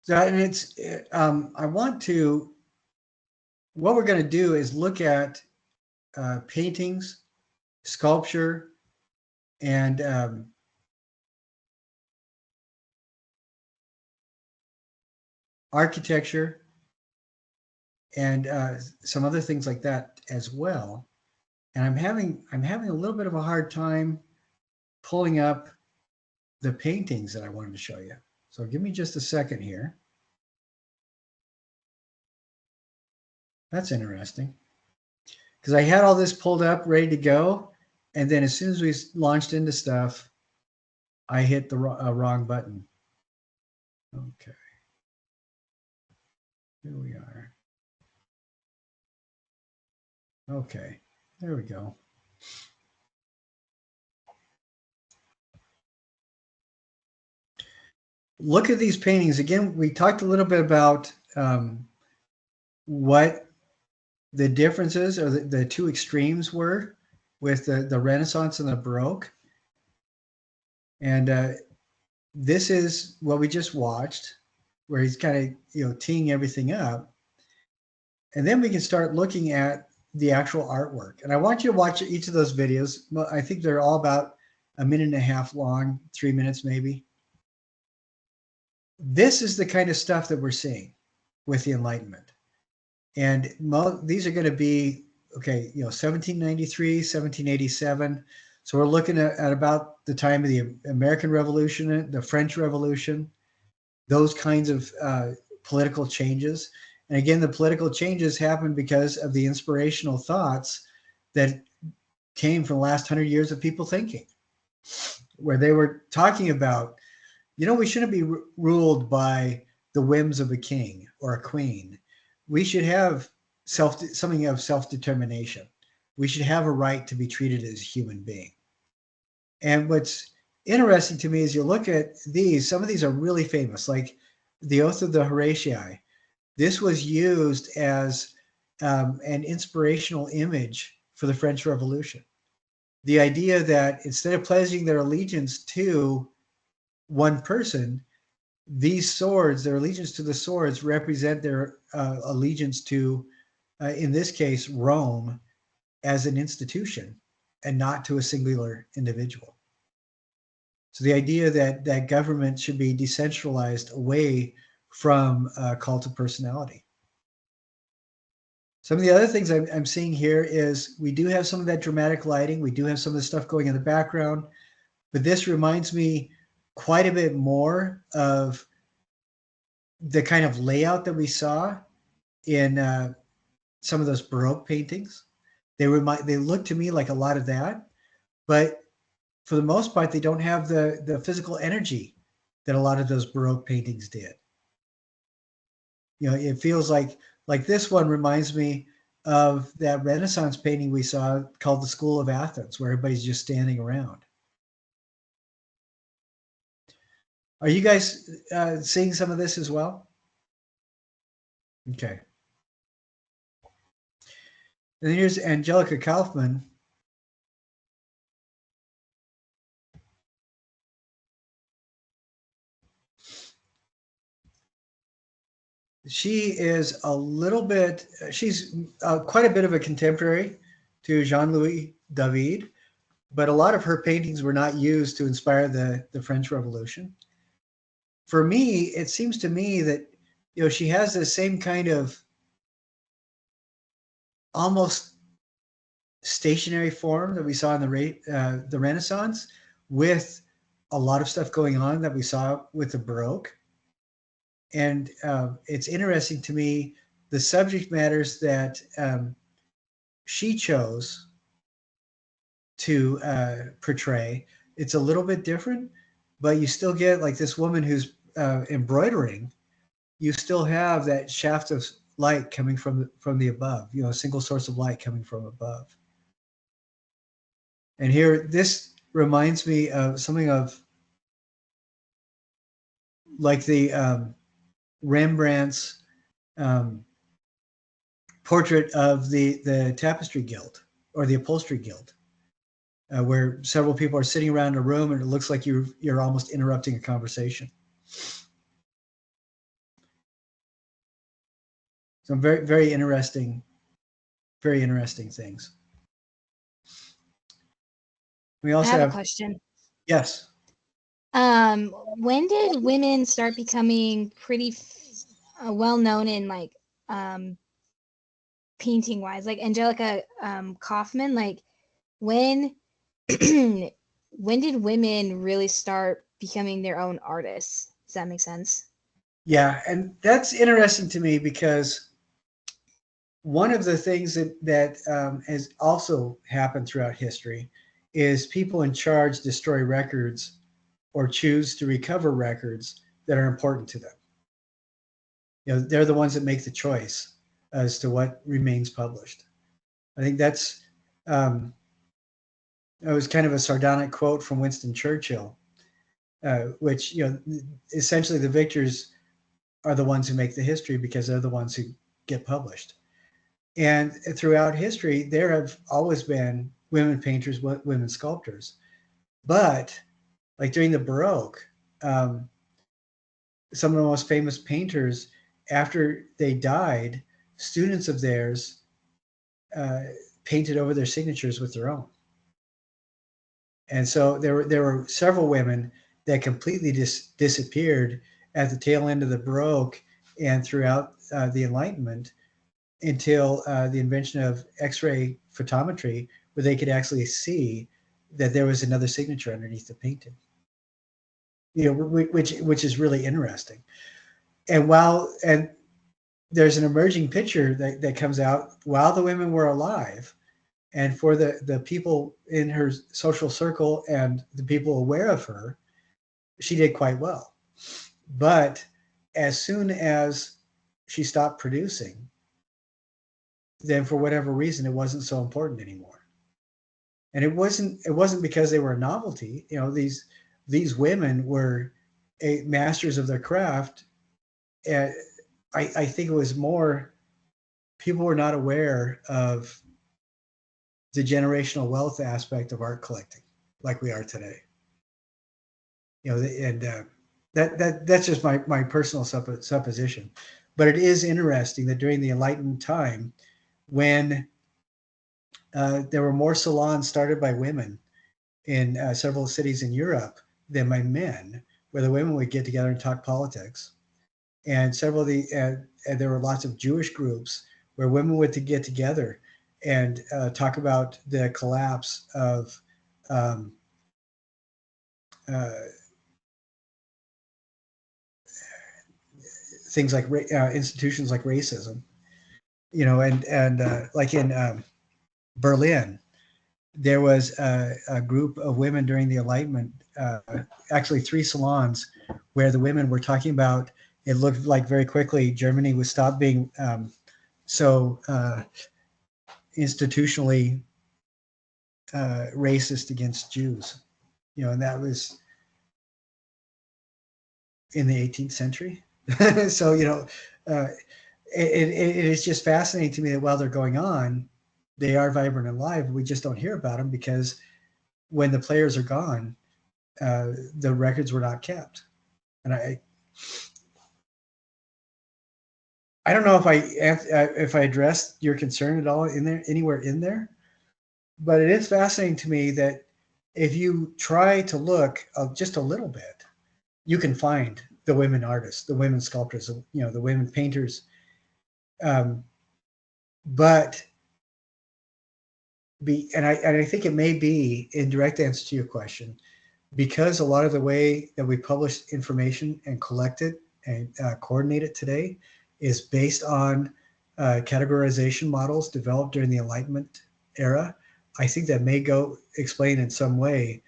So, and it's, I want to, what we're going to do is look at paintings, sculpture, and architecture, and some other things like that as well. And I'm having a little bit of a hard time pulling up the paintings that I wanted to show you. So give me just a second here. That's interesting, because I had all this pulled up, ready to go, and then as soon as we launched into stuff, I hit the wrong button. Okay. Here we are. Okay, there we go. Look at these paintings. Again, we talked a little bit about what the differences, or the two extremes, were with the Renaissance and the Baroque. And this is what we just watched, where he's kind of, teeing everything up. And then we can start looking at the actual artwork. And I want you to watch each of those videos. I think they're all about a minute and a half long, 3 minutes maybe. This is the kind of stuff that we're seeing with the Enlightenment. And these are going to be, 1793, 1787. So we're looking at about the time of the American Revolution, the French Revolution, those kinds of political changes. And again, the political changes happened because of the inspirational thoughts that came from the last 100 years of people thinking, where they were talking about, we shouldn't be ruled by the whims of a king or a queen. We should have something of self-determination. We should have a right to be treated as a human being. And what's interesting to me is you look at these, some of these are really famous, like the Oath of the Horatii. This was used as an inspirational image for the French Revolution. The idea that instead of pledging their allegiance to one person, these swords, their allegiance to the swords, represent their allegiance to, in this case, Rome as an institution and not to a singular individual. So the idea that government should be decentralized away from cult of personality. Some of the other things I'm seeing here is we do have some of that dramatic lighting. We do have some of the stuff going in the background, but this reminds me quite a bit more of the kind of layout that we saw in some of those Baroque paintings. They look to me like a lot of that, but for the most part, they don't have the physical energy that a lot of those Baroque paintings did. You know, it feels like this one reminds me of that Renaissance painting we saw called the School of Athens, where everybody's just standing around. Are you guys seeing some of this as well? Okay. And then here's Angelica Kaufman. She is a little bit, she's quite a bit of a contemporary to Jean-Louis David, but a lot of her paintings were not used to inspire the French Revolution. For me, it seems to me that, you know, she has the same kind of almost stationary form that we saw in the Renaissance, with a lot of stuff going on that we saw with the Baroque. And it's interesting to me, the subject matters that she chose to portray. It's a little bit different, but you still get like this woman who's embroidering. You still have that shaft of light coming from the above, you know, a single source of light coming from above. And here, this reminds me of something of like the Rembrandt's portrait of the Tapestry Guild or the Upholstery Guild, where several people are sitting around a room and it looks like you're almost interrupting a conversation. Some very, very interesting things. We also I have a question. Yes. When did women start becoming pretty well known in like painting wise, like Angelica Kaufman? Like when when did women really start becoming their own artists? Does that make sense? Yeah, and that's interesting to me because one of the things that has also happened throughout history is people in charge destroy records or choose to recover records that are important to them. You know, they're the ones that make the choice as to what remains published. I think that's it was kind of a sardonic quote from Winston Churchill, which, you know, essentially the victors are the ones who make the history because they're the ones who get published. And throughout history, there have always been women painters, women sculptors. But like during the Baroque, some of the most famous painters, after they died, students of theirs painted over their signatures with their own. And so there were several women that completely disappeared at the tail end of the Baroque and throughout the Enlightenment, until the invention of X-ray photometry, where they could actually see that there was another signature underneath the painting. You know, which is really interesting. And there's an emerging picture that comes out while the women were alive, and for the people in her social circle and the people aware of her, she did quite well. But as soon as she stopped producing, then for whatever reason, it wasn't so important anymore. And it wasn't because they were a novelty. You know, these women were masters of their craft. And I think it was more people were not aware of the generational wealth aspect of art collecting like we are today. You know, and that's just my personal supposition. But it is interesting that during the Enlightenment time, when there were more salons started by women in several cities in Europe than by men, where the women would get together and talk politics. And several of and there were lots of Jewish groups where women would to get together and talk about the collapse of um, uh, things like institutions like racism, and like in Berlin, there was a group of women during the Enlightenment, actually 3 salons, where the women were talking about. It looked like very quickly Germany would stop being so institutionally racist against Jews, and that was in the 18th century. So it is just fascinating to me that while they're going on, they are vibrant and live. We just don't hear about them because when the players are gone, the records were not kept. And I don't know if I addressed your concern at all in there, anywhere in there, but it is fascinating to me that if you try to look just a little bit, you can find the women artists, the women sculptors, the women painters. But I think it may be, in direct answer to your question, because a lot of the way that we publish information and collect it and coordinate it today is based on categorization models developed during the Enlightenment era. I think that may explain in some way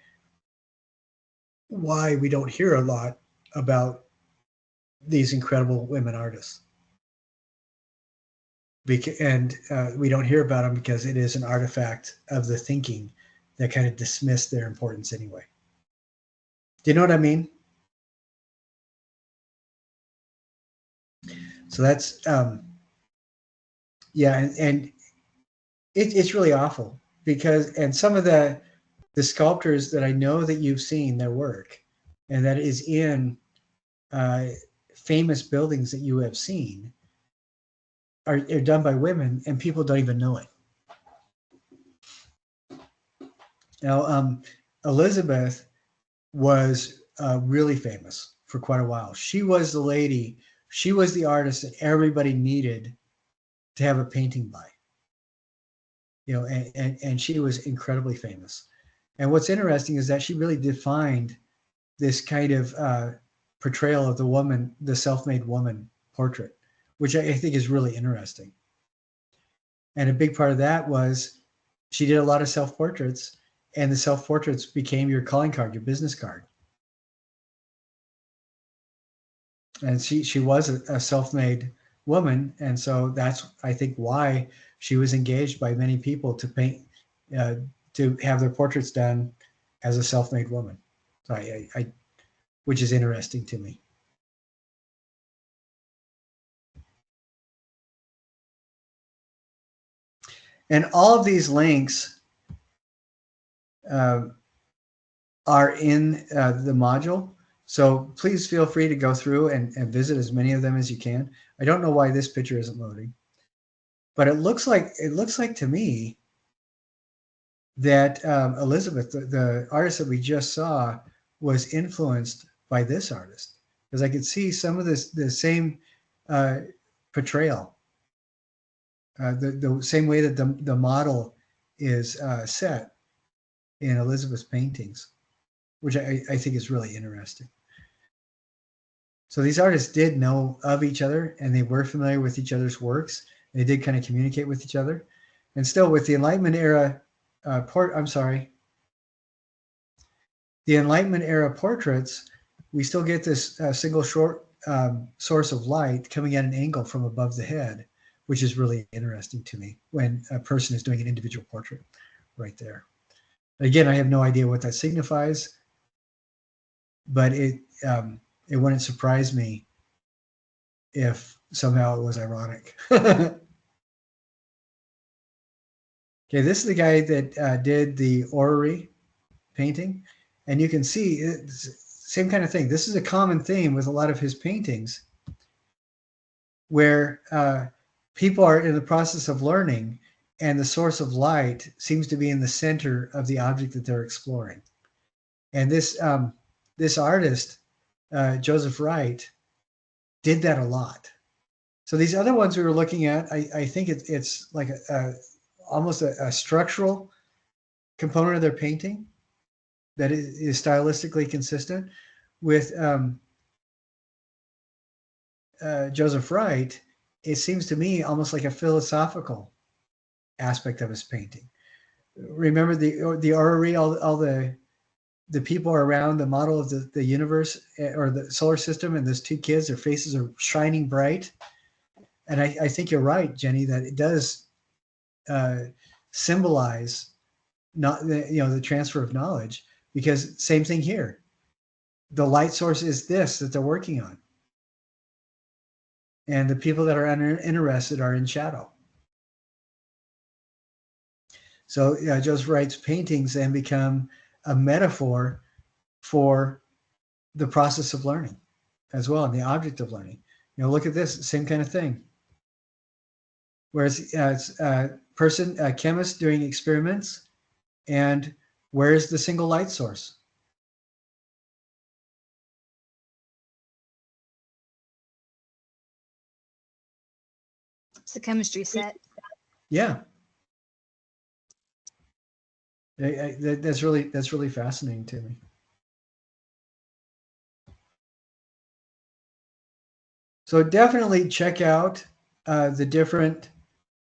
why we don't hear a lot about these incredible women artists. And we don't hear about them because it is an artifact of the thinking that kind of dismissed their importance anyway. Do you know what I mean? So that's yeah, and it's really awful because, and some of the sculptors that I know that you've seen their work, and that is in famous buildings that you have seen, are done by women, and people don't even know it. Now, Elizabeth was really famous for quite a while. She was the lady, she was the artist that everybody needed to have a painting by. And she was incredibly famous. And what's interesting is that she really defined this kind of portrayal of the woman, the self-made woman portrait, which I think is really interesting. And a big part of that was she did a lot of self-portraits, and the self-portraits became your calling card, your business card. And she was a self-made woman, and so that's, I think, why she was engaged by many people to paint, to have their portraits done as a self-made woman. So I which is interesting to me. And all of these links are in the module. So please feel free to go through and visit as many of them as you can. I don't know why this picture isn't loading, but it looks like to me that Elizabeth, the artist that we just saw, was influenced by this artist, because I could see some of the same portrayal, the same way that the model is set in Elizabeth's paintings, which I think is really interesting. So these artists did know of each other, and they were familiar with each other's works. They did kind of communicate with each other. And still, with the Enlightenment era the Enlightenment era portraits, we still get this single short source of light coming at an angle from above the head, which is really interesting to me when a person is doing an individual portrait right there. Again, I have no idea what that signifies, but it wouldn't surprise me if somehow it was ironic. Okay, this is the guy that did the orrery painting, and you can see it's same kind of thing. This is a common theme with a lot of his paintings, where people are in the process of learning, and the source of light seems to be in the center of the object that they're exploring. And this artist, Joseph Wright, did that a lot. So these other ones we were looking at, I think it's like almost a structural component of their painting that is stylistically consistent with Joseph Wright. It seems to me almost like a philosophical aspect of his painting. Remember the orrery, all the people are around the model of the universe or the solar system, and those two kids, their faces are shining bright. And I think you're right, Jenny, that it does symbolize not the transfer of knowledge, because same thing here. The light source is this that they're working on. And the people that are interested are in shadow. So Joseph Wright's paintings then become a metaphor for the process of learning as well, and the object of learning. Look at this, same kind of thing. Whereas it's a chemist doing experiments, and where's the single light source? It's the chemistry set. Yeah. That's really fascinating to me. So definitely check out the different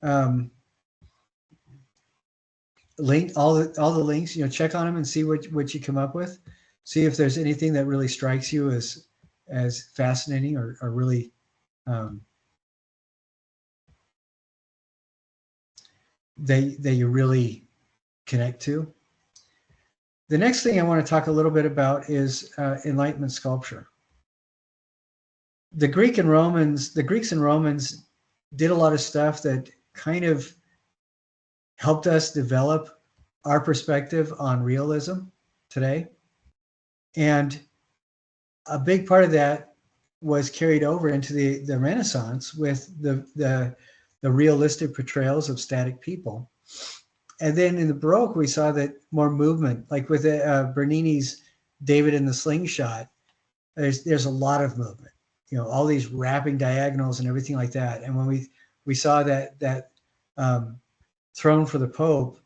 all the links. Check on them and see what you come up with. See if there's anything that really strikes you as fascinating or really that you really connect to. The next thing I want to talk a little bit about is Enlightenment sculpture. The Greeks and Romans did a lot of stuff that kind of helped us develop our perspective on realism today. And a big part of that was carried over into the Renaissance with the realistic portrayals of static people. And then in the Baroque, we saw that more movement, like with Bernini's David in the Slingshot. There's a lot of movement, all these wrapping diagonals and everything like that. And when we saw that throne for the Pope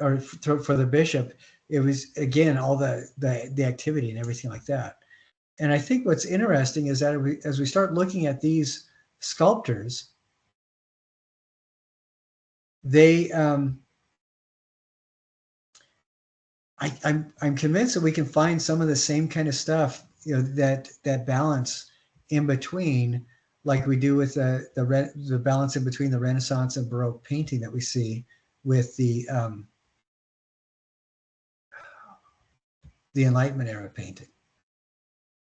or for the bishop, it was again all the activity and everything like that. And I think what's interesting is that as we start looking at these sculptors, they I'm convinced that we can find some of the same kind of stuff, that balance in between, like we do with the balance in between the Renaissance and Baroque painting that we see with the Enlightenment era painting.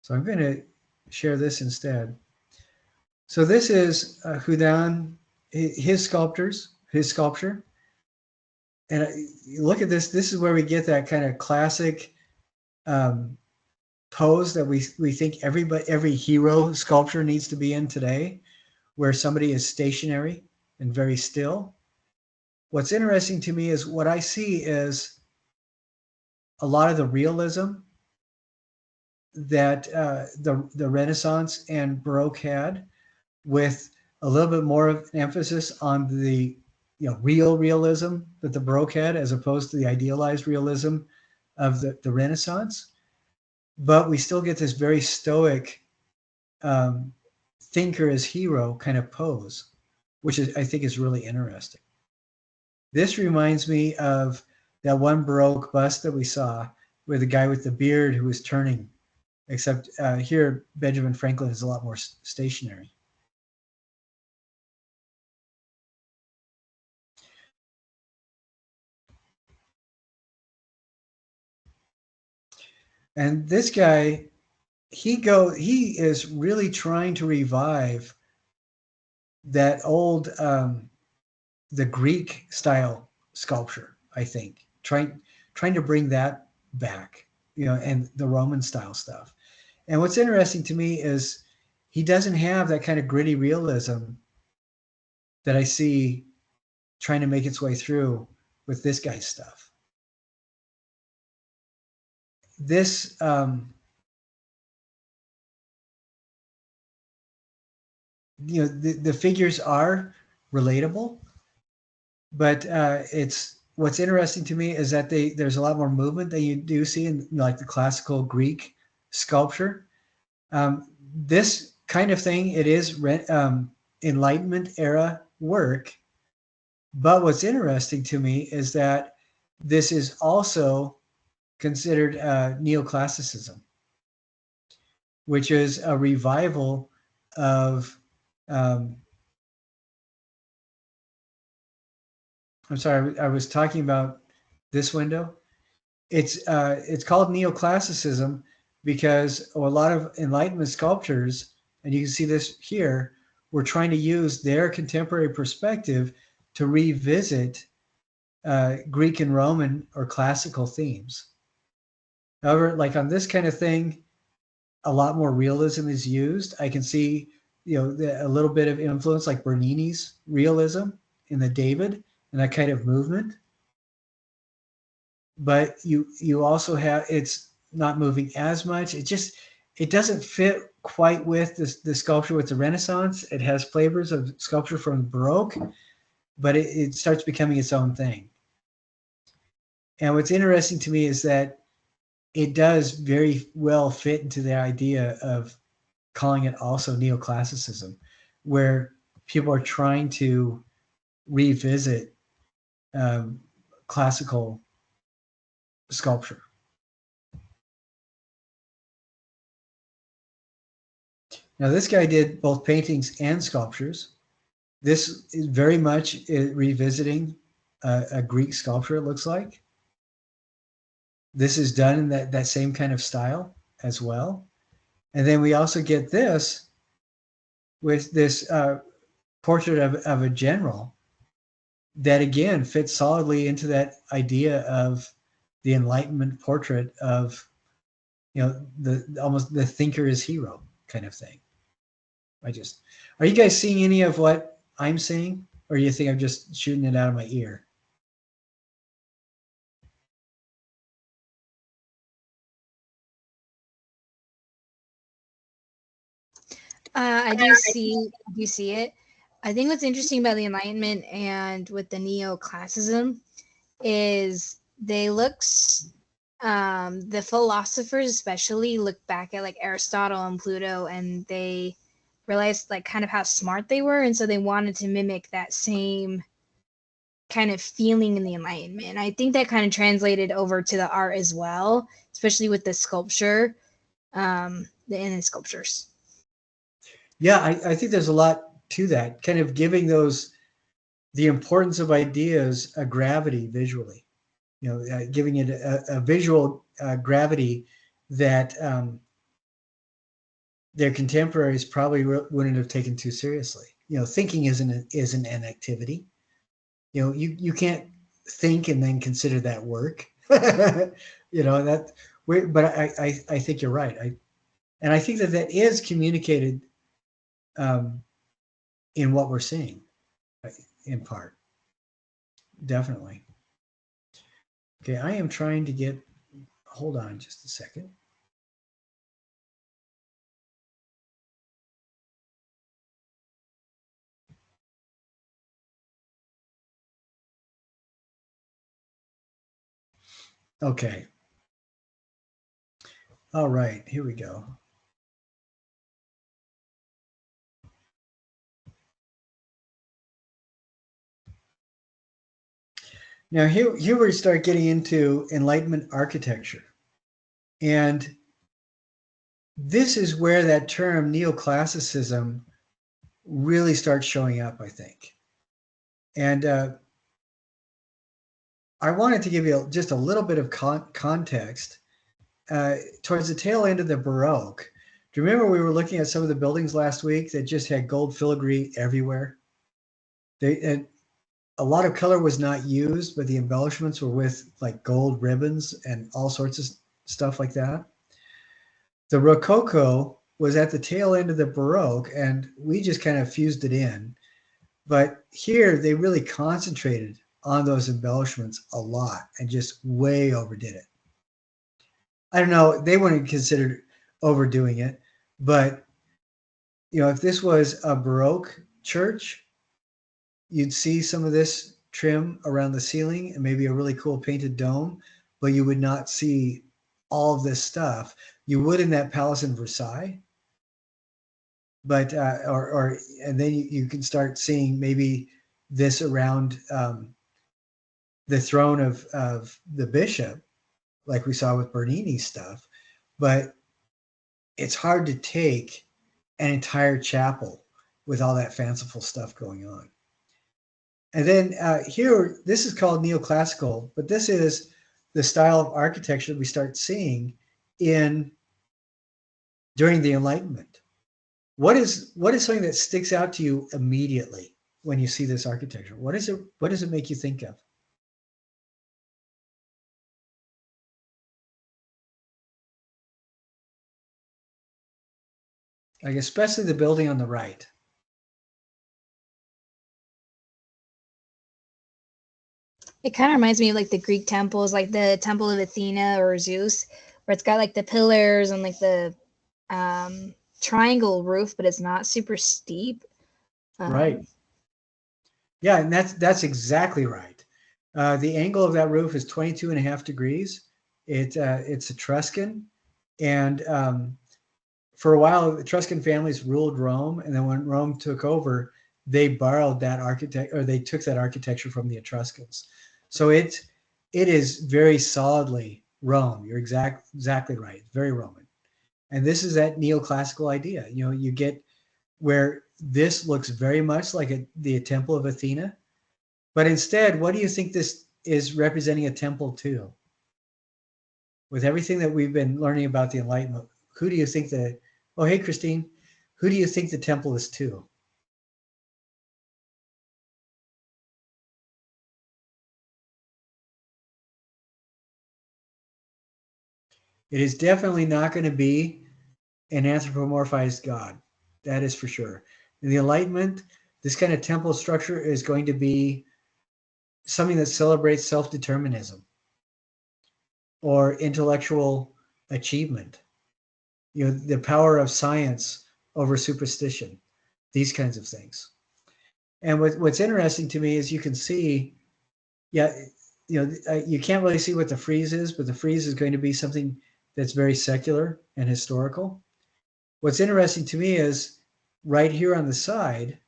So I'm going to share this instead. So this is Houdin, his sculpture. And look at this. This is where we get that kind of classic pose that we think every hero sculpture needs to be in today, where somebody is stationary and very still. What's interesting to me is what I see is a lot of the realism that the Renaissance and Baroque had, with a little bit more of an emphasis on the real realism that the Baroque had, as opposed to the idealized realism of the Renaissance. But we still get this very stoic thinker as hero kind of pose, which I think is really interesting. This reminds me of that one Baroque bust that we saw with the guy with the beard who was turning, except here Benjamin Franklin is a lot more stationary. And this guy, he is really trying to revive that old the Greek style sculpture, I think, trying to bring that back, and the Roman style stuff. And what's interesting to me is he doesn't have that kind of gritty realism that I see trying to make its way through with this guy's stuff. This the figures are relatable, but it's what's interesting to me is that there's a lot more movement than you do see in like the classical Greek sculpture. This kind of thing, it is Enlightenment era work, but what's interesting to me is that this is also considered neoclassicism, which is a revival of I'm sorry, I was talking about this window. It's called neoclassicism because a lot of Enlightenment sculptors, and you can see this here, were trying to use their contemporary perspective to revisit Greek and Roman or classical themes. However, like on this kind of thing, a lot more realism is used. I can see, a little bit of influence like Bernini's realism in the David and that kind of movement. But you also have, it's not moving as much. It doesn't fit quite with the sculpture with the Renaissance. It has flavors of sculpture from Baroque, but it starts becoming its own thing. And what's interesting to me is that it does very well fit into the idea of calling it also neoclassicism, where people are trying to revisit classical sculpture. Now, this guy did both paintings and sculptures. This is very much revisiting a Greek sculpture, it looks like. This is done in that same kind of style as well. And then we also get this with this portrait of a general that, again, fits solidly into that idea of the Enlightenment portrait of, almost the thinker is hero kind of thing. Are you guys seeing any of what I'm seeing, or you think I'm just shooting it out of my ear? I do see it. I think what's interesting about the Enlightenment and with the neoclassicism is the philosophers especially look back at like Aristotle and Pluto, and they realized like kind of how smart they were, and so they wanted to mimic that same kind of feeling in the Enlightenment. I think that kind of translated over to the art as well, especially with the sculpture, the in sculptures. Yeah, I think there's a lot to that, kind of giving the importance of ideas a gravity visually, giving it a visual gravity that their contemporaries probably wouldn't have taken too seriously. Thinking isn't an activity. You can't think and then consider that work. But I think you're right. I think that is communicated in what we're seeing, in part. Definitely. Okay, I am trying to get, hold on just a second. Okay. All right, here we go. Now here we start getting into Enlightenment architecture. And this is where that term neoclassicism really starts showing up, I think. And I wanted to give you just a little bit of context. Towards the tail end of the Baroque, do you remember we were looking at some of the buildings last week that just had gold filigree everywhere? And a lot of color was not used, but the embellishments were with like gold ribbons and all sorts of stuff like that. The Rococo was at the tail end of the Baroque, and we just kind of fused it in. But here they really concentrated on those embellishments a lot and just way overdid it. I don't know, they wouldn't consider overdoing it, but you know, if this was a Baroque church, you'd see some of this trim around the ceiling and maybe a really cool painted dome, but you would not see all of this stuff. You would in that palace in Versailles, but and then you can start seeing maybe this around the throne of the bishop, like we saw with Bernini's stuff. But it's hard to take an entire chapel with all that fanciful stuff going on. And then here, this is called neoclassical, but this is the style of architecture we start seeing in during the Enlightenment. What is something that sticks out to you immediately when you see this architecture? What does it make you think of? Like especially the building on the right. It kind of reminds me of like the Greek temples, like the Temple of Athena or Zeus, where it's got like the pillars and like the triangle roof, but it's not super steep. Right. Yeah, and that's exactly right. The angle of that roof is 22.5 degrees. It's Etruscan, and for a while, the Etruscan families ruled Rome, and then when Rome took over, they borrowed that they took that architecture from the Etruscans. So it is very solidly Rome. You're exactly right. Very Roman. And this is that neoclassical idea. You know, you get where this looks very much like the Temple of Athena, but instead, what do you think this is representing a temple to? With everything that we've been learning about the Enlightenment, who do you think oh, hey, Christine, who do you think the temple is to? It is definitely not going to be an anthropomorphized God. That is for sure. In the Enlightenment, this kind of temple structure is going to be something that celebrates self-determinism or intellectual achievement. You know, the power of science over superstition, these kinds of things. And what's interesting to me is you can see, yeah, you know, you can't really see what the frieze is, but the frieze is going to be something that's very secular and historical. What's interesting to me is right here on the side,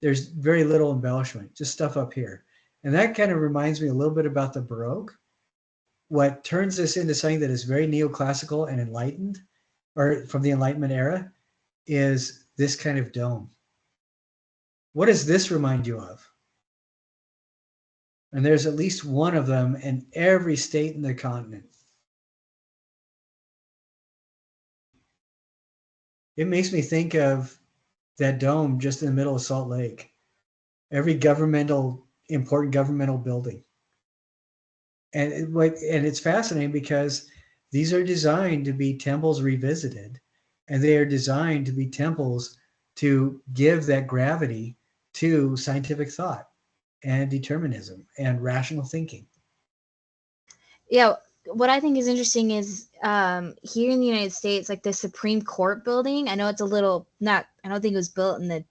there's very little embellishment, just stuff up here. And that kind of reminds me a little bit about the Baroque. What turns this into something that is very neoclassical and enlightened, or from the Enlightenment era, is this kind of dome. What does this remind you of? And there's at least one of them in every state in the continent. It makes me think of that dome just in the middle of Salt Lake. Every important governmental building. And it's fascinating because these are designed to be temples revisited, and they are designed to be temples to give that gravity to scientific thought and determinism and rational thinking. Yeah, what I think is interesting is here in the United States, like the Supreme Court building. I know it's a little not. I don't think it was built in the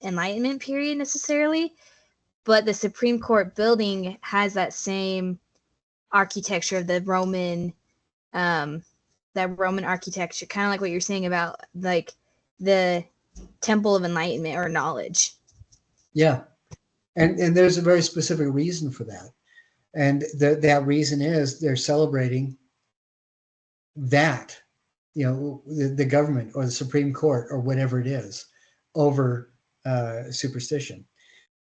Enlightenment period necessarily, but the Supreme Court building has that same architecture of the Roman, that Roman architecture, kind of like what you're saying about like the Temple of Enlightenment or knowledge. Yeah, and there's a very specific reason for that, and that reason is they're celebrating that, you know, the government or the Supreme Court or whatever it is over superstition,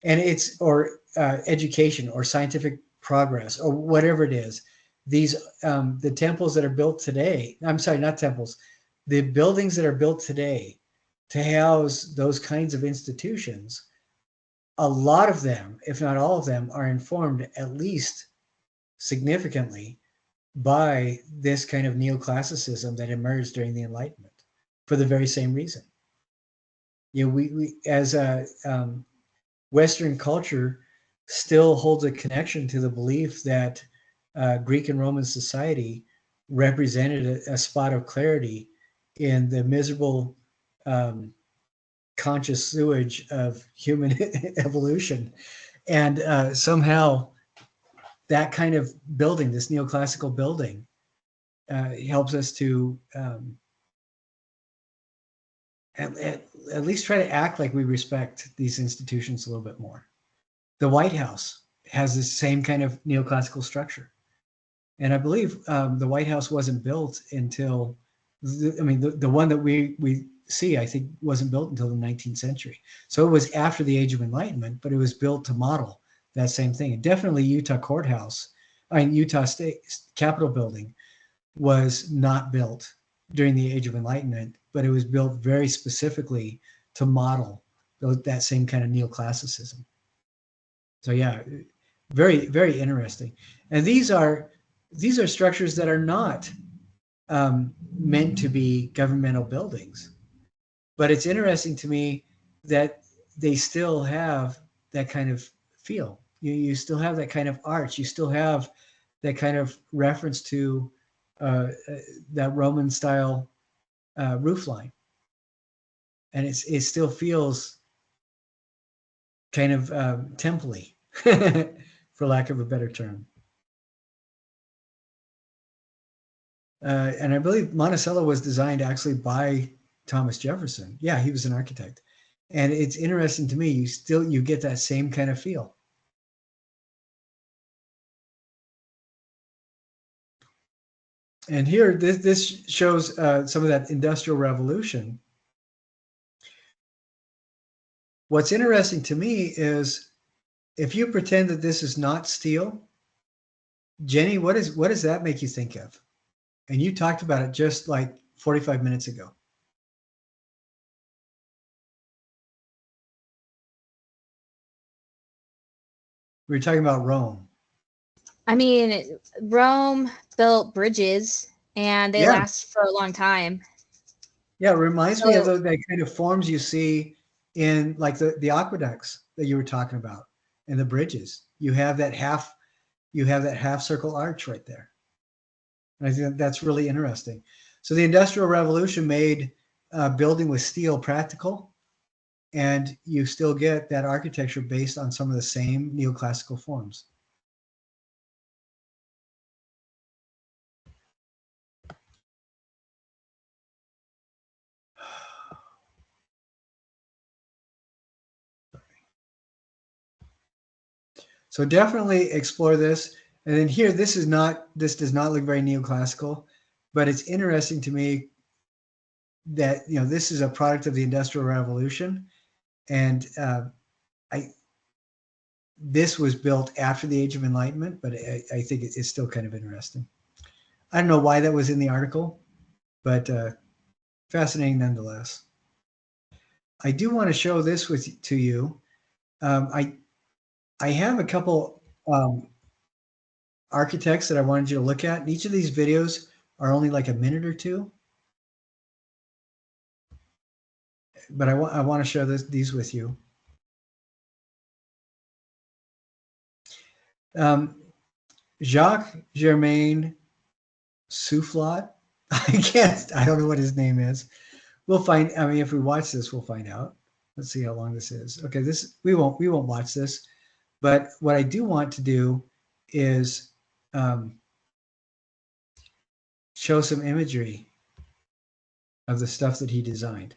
and it's or education or scientific progress or whatever it is. These the temples that are built today. I'm sorry, not temples. The buildings that are built today to house those kinds of institutions, a lot of them, if not all of them, are informed at least significantly by this kind of neoclassicism that emerged during the Enlightenment for the very same reason. You know, we as a Western culture still holds a connection to the belief that Greek and Roman society represented a spot of clarity in the miserable unconscious sewage of human evolution. And somehow that kind of building, this neoclassical building, helps us to at least try to act like we respect these institutions a little bit more. The White House has this same kind of neoclassical structure. And I believe the White House wasn't built until, the one that we see, I think, wasn't built until the 19th century. So it was after the Age of Enlightenment, but it was built to model that same thing. And definitely Utah Courthouse, Utah State Capitol building was not built during the Age of Enlightenment, but it was built very specifically to model that same kind of neoclassicism. So yeah, very, very interesting. And these are structures that are not meant to be governmental buildings. But it's interesting to me that they still have that kind of feel. You still have that kind of arch. You still have that kind of reference to that Roman style roof line. And it still feels kind of temple-y, for lack of a better term. And I believe Monticello was designed actually by Thomas Jefferson. Yeah, he was an architect. And it's interesting to me, you get that same kind of feel. And here, this shows some of that Industrial Revolution. What's interesting to me is if you pretend that this is not steel, Jenny, what does that make you think of? And you talked about it just like 45 minutes ago. We were talking about Rome. I mean, Rome built bridges and they last for a long time. Yeah, it reminds me of that kind of forms you see in like the aqueducts that you were talking about and the bridges. You have that half circle arch right there. And I think that's really interesting. So the Industrial Revolution made building with steel practical, and you still get that architecture based on some of the same neoclassical forms. So definitely explore this. And then here, this does not look very neoclassical, but it's interesting to me that this is a product of the Industrial Revolution, and this was built after the Age of Enlightenment, but I think it's still kind of interesting. I don't know why that was in the article, but fascinating nonetheless. I do want to show this to you. I have a couple architects that I wanted you to look at. And each of these videos are only like a minute or two. But I want to share these with you. Jacques Germain Soufflot. I don't know what his name is. We'll find, if we watch this, we'll find out. Let's see how long this is. Okay, we won't watch this. But what I do want to do is show some imagery of the stuff that he designed.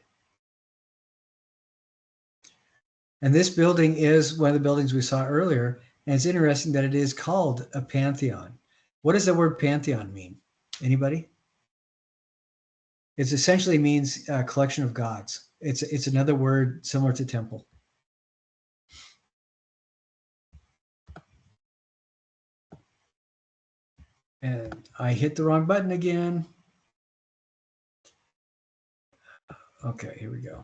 And this building is one of the buildings we saw earlier, and it's interesting that it is called a pantheon. What does the word pantheon mean? Anybody? It essentially means a collection of gods. It's another word similar to temple. And I hit the wrong button again. Okay, here we go.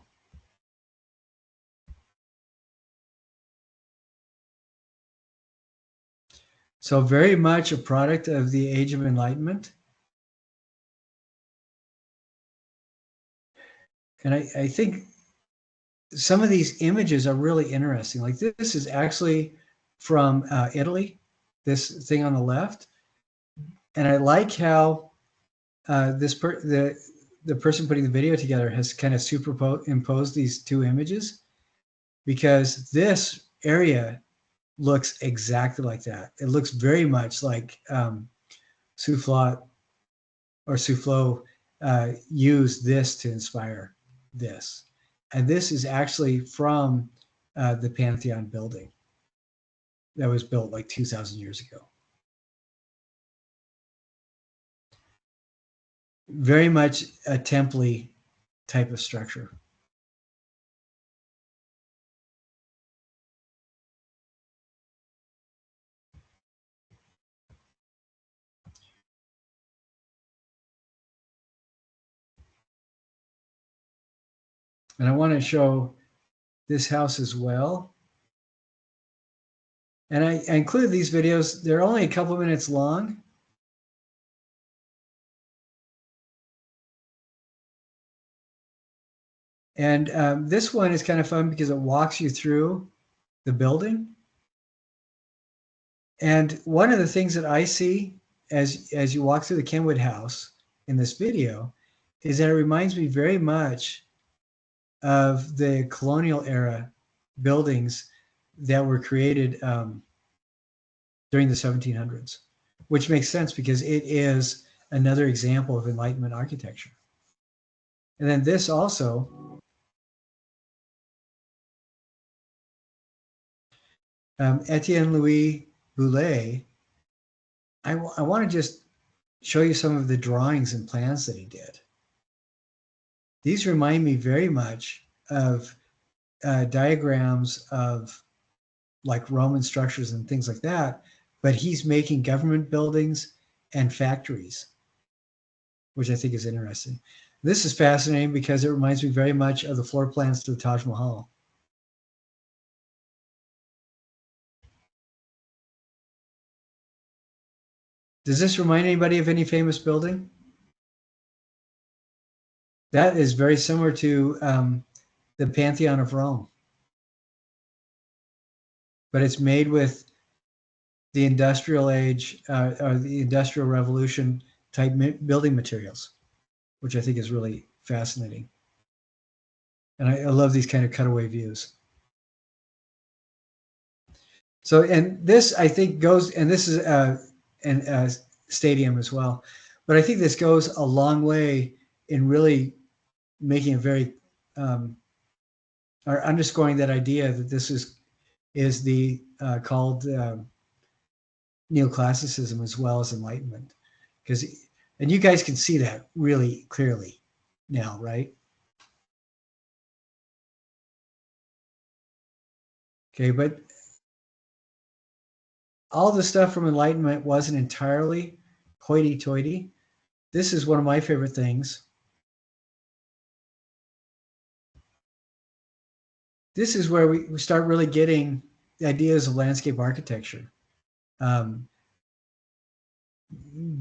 So very much a product of the Age of Enlightenment. And I think some of these images are really interesting. Like this is actually from Italy, this thing on the left. And I like how the the person putting the video together has kind of superimposed these two images, because this area looks exactly like that. It looks very much like Soufflot or Soufflot used this to inspire this. And this is actually from the Pantheon building that was built like 2,000 years ago. Very much a temple type of structure. And I want to show this house as well. And I included these videos. They're only a couple minutes long. And this one is kind of fun because it walks you through the building. And one of the things that I see as you walk through the Kenwood house in this video is that it reminds me very much of the colonial era buildings that were created during the 1700s, which makes sense because it is another example of Enlightenment architecture. And then this also, Etienne Louis Boulay, I want to just show you some of the drawings and plans that he did. These remind me very much of diagrams of like Roman structures and things like that, but he's making government buildings and factories, which I think is interesting. This is fascinating because it reminds me very much of the floor plans to the Taj Mahal. Does this remind anybody of any famous building? That is very similar to the Pantheon of Rome, but it's made with the industrial age or the industrial revolution type building materials, which I think is really fascinating. And I love these kind of cutaway views. So, and this I think goes, and this is a stadium as well, but I think this goes a long way in really making a very or underscoring that idea that this is the called neoclassicism as well as Enlightenment, because, and you guys can see that really clearly now, right? Okay, but all the stuff from Enlightenment wasn't entirely hoity-toity. This is one of my favorite things. This is where we start really getting the ideas of landscape architecture,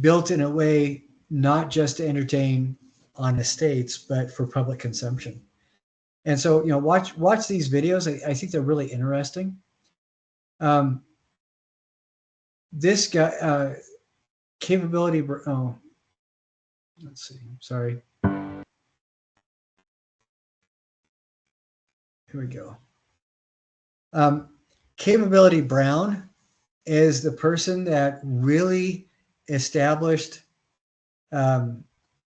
built in a way not just to entertain on estates, but for public consumption. And so, you know, watch these videos. I think they're really interesting. This guy, capability. Oh, let's see. Sorry. Here we go. Capability Brown is the person that really established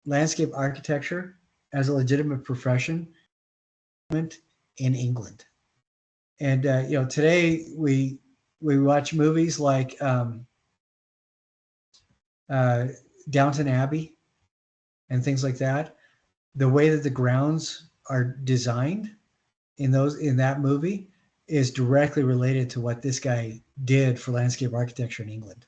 landscape architecture as a legitimate profession in England. And you know, today we watch movies like Downton Abbey and things like that. The way that the grounds are designed in that movie is directly related to what this guy did for landscape architecture in England.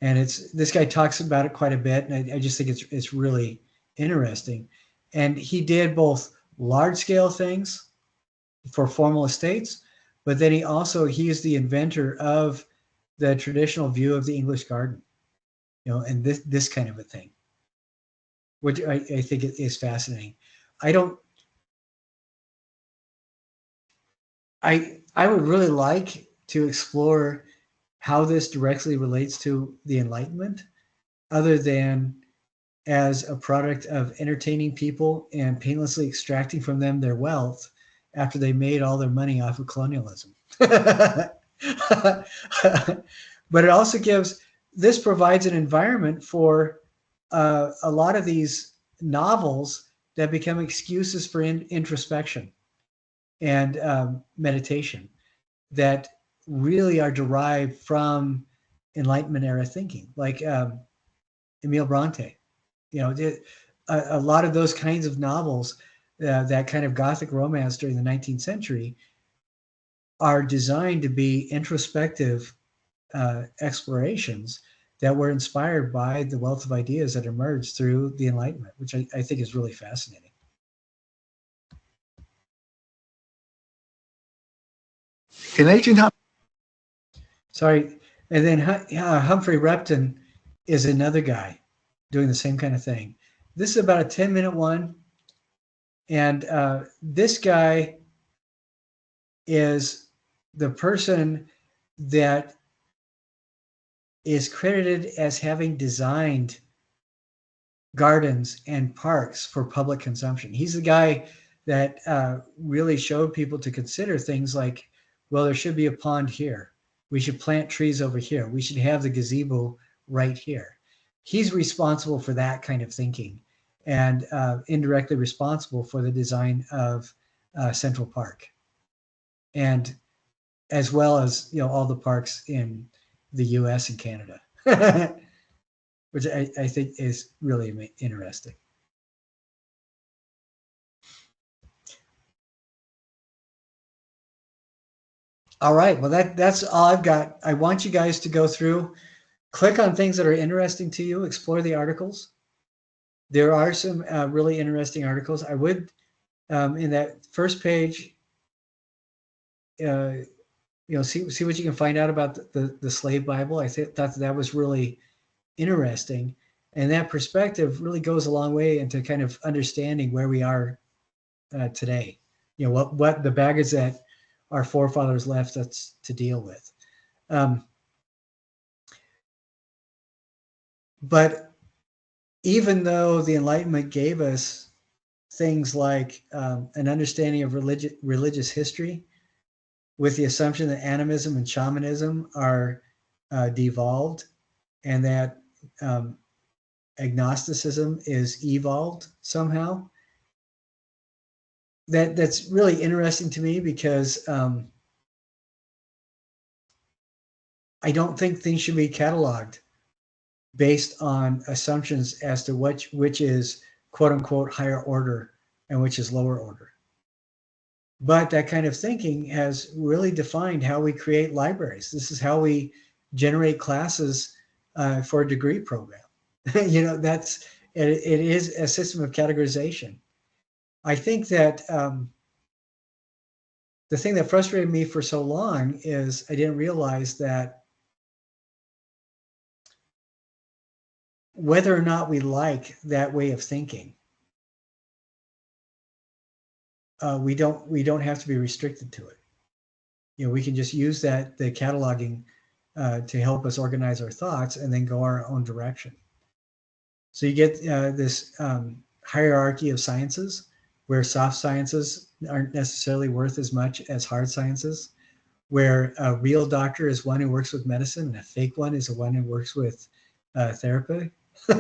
And this guy talks about it quite a bit, and I just think it's really interesting. And he did both large scale things for formal estates, but then he is the inventor of the traditional view of the English garden, you know, and this kind of a thing, which I think is fascinating. I would really like to explore how this directly relates to the Enlightenment, other than as a product of entertaining people and painlessly extracting from them their wealth after they made all their money off of colonialism. But it also this provides an environment for a lot of these novels that become excuses for introspection and meditation that really are derived from Enlightenment era thinking, like Emile Bronte. You know, a lot of those kinds of novels, that kind of Gothic romance during the 19th century, are designed to be introspective explorations that were inspired by the wealth of ideas that emerged through the Enlightenment, which I think is really fascinating. Sorry. And then Humphrey Repton is another guy doing the same kind of thing. This is about a 10-minute one. And this guy is the person that is credited as having designed gardens and parks for public consumption. He's the guy that really showed people to consider things like, well, there should be a pond here. We should plant trees over here. We should have the gazebo right here. He's responsible for that kind of thinking, and indirectly responsible for the design of Central Park, and as well as, you know, all the parks in the US and Canada, which I think is really interesting. All right, well, that's all I've got. I want you guys to go through, click on things that are interesting to you, explore the articles. There are some really interesting articles. I would, in that first page, you know, see what you can find out about the slave Bible. I thought that was really interesting, and that perspective really goes a long way into kind of understanding where we are today. You know, what the baggage that our forefathers left us to deal with. But even though the Enlightenment gave us things like an understanding of religious history, with the assumption that animism and shamanism are devolved, and that agnosticism is evolved somehow, that's really interesting to me, because I don't think things should be cataloged based on assumptions as to which is quote unquote higher order and which is lower order. But that kind of thinking has really defined how we create libraries. This is how we generate classes for a degree program. You know, it is a system of categorization. I think that the thing that frustrated me for so long is I didn't realize that whether or not we like that way of thinking, we don't have to be restricted to it. You know, we can just use the cataloging to help us organize our thoughts and then go our own direction. So you get this hierarchy of sciences, where soft sciences aren't necessarily worth as much as hard sciences, where a real doctor is one who works with medicine and a fake one is the one who works with therapy. do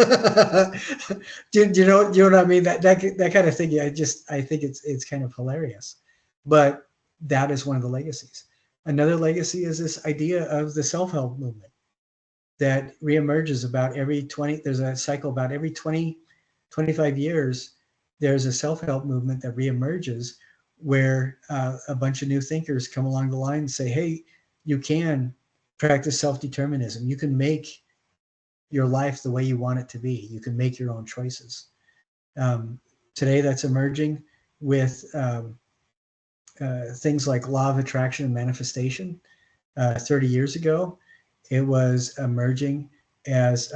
you know what I mean? That kind of thing. I think it's kind of hilarious, but that is one of the legacies. Another legacy is this idea of the self-help movement that reemerges about every 20. There's a cycle about every 20, 25 years. There's a self-help movement that reemerges, where a bunch of new thinkers come along the line and say, hey, you can practice self-determinism. You can make your life the way you want it to be. You can make your own choices. Today, that's emerging with things like law of attraction and manifestation. 30 years ago, it was emerging as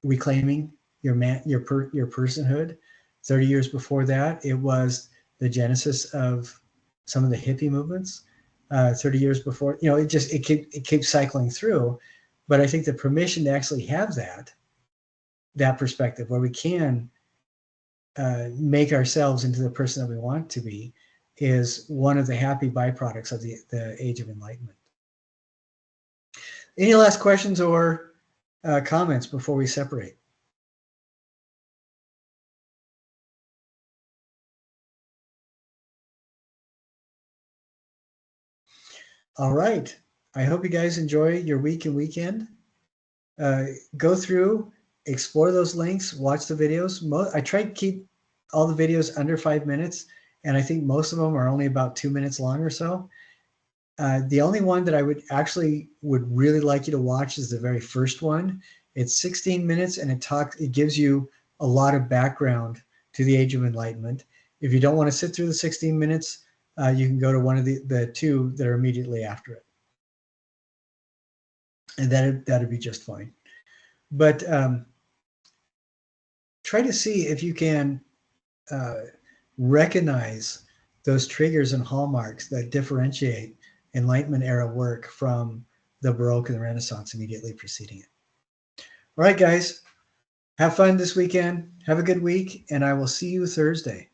reclaiming your personhood. 30 years before that, it was the genesis of some of the hippie movements. 30 years before, you know, it keeps cycling through. But I think the permission to actually have that that perspective where we can make ourselves into the person that we want to be is one of the happy byproducts of the Age of Enlightenment. Any last questions or comments before we separate? All right. I hope you guys enjoy your week and weekend. Go through, explore those links, watch the videos. I try to keep all the videos under 5 minutes, and I think most of them are only about 2 minutes long or so. The only one that I would really like you to watch is the very first one. It's 16 minutes, and it gives you a lot of background to the Age of Enlightenment. If you don't want to sit through the 16 minutes, you can go to one of the two that are immediately after it, and that'd be just fine. But try to see if you can recognize those triggers and hallmarks that differentiate Enlightenment era work from the Baroque and the Renaissance immediately preceding it. All right, guys, have fun this weekend. Have a good week, and I will see you Thursday.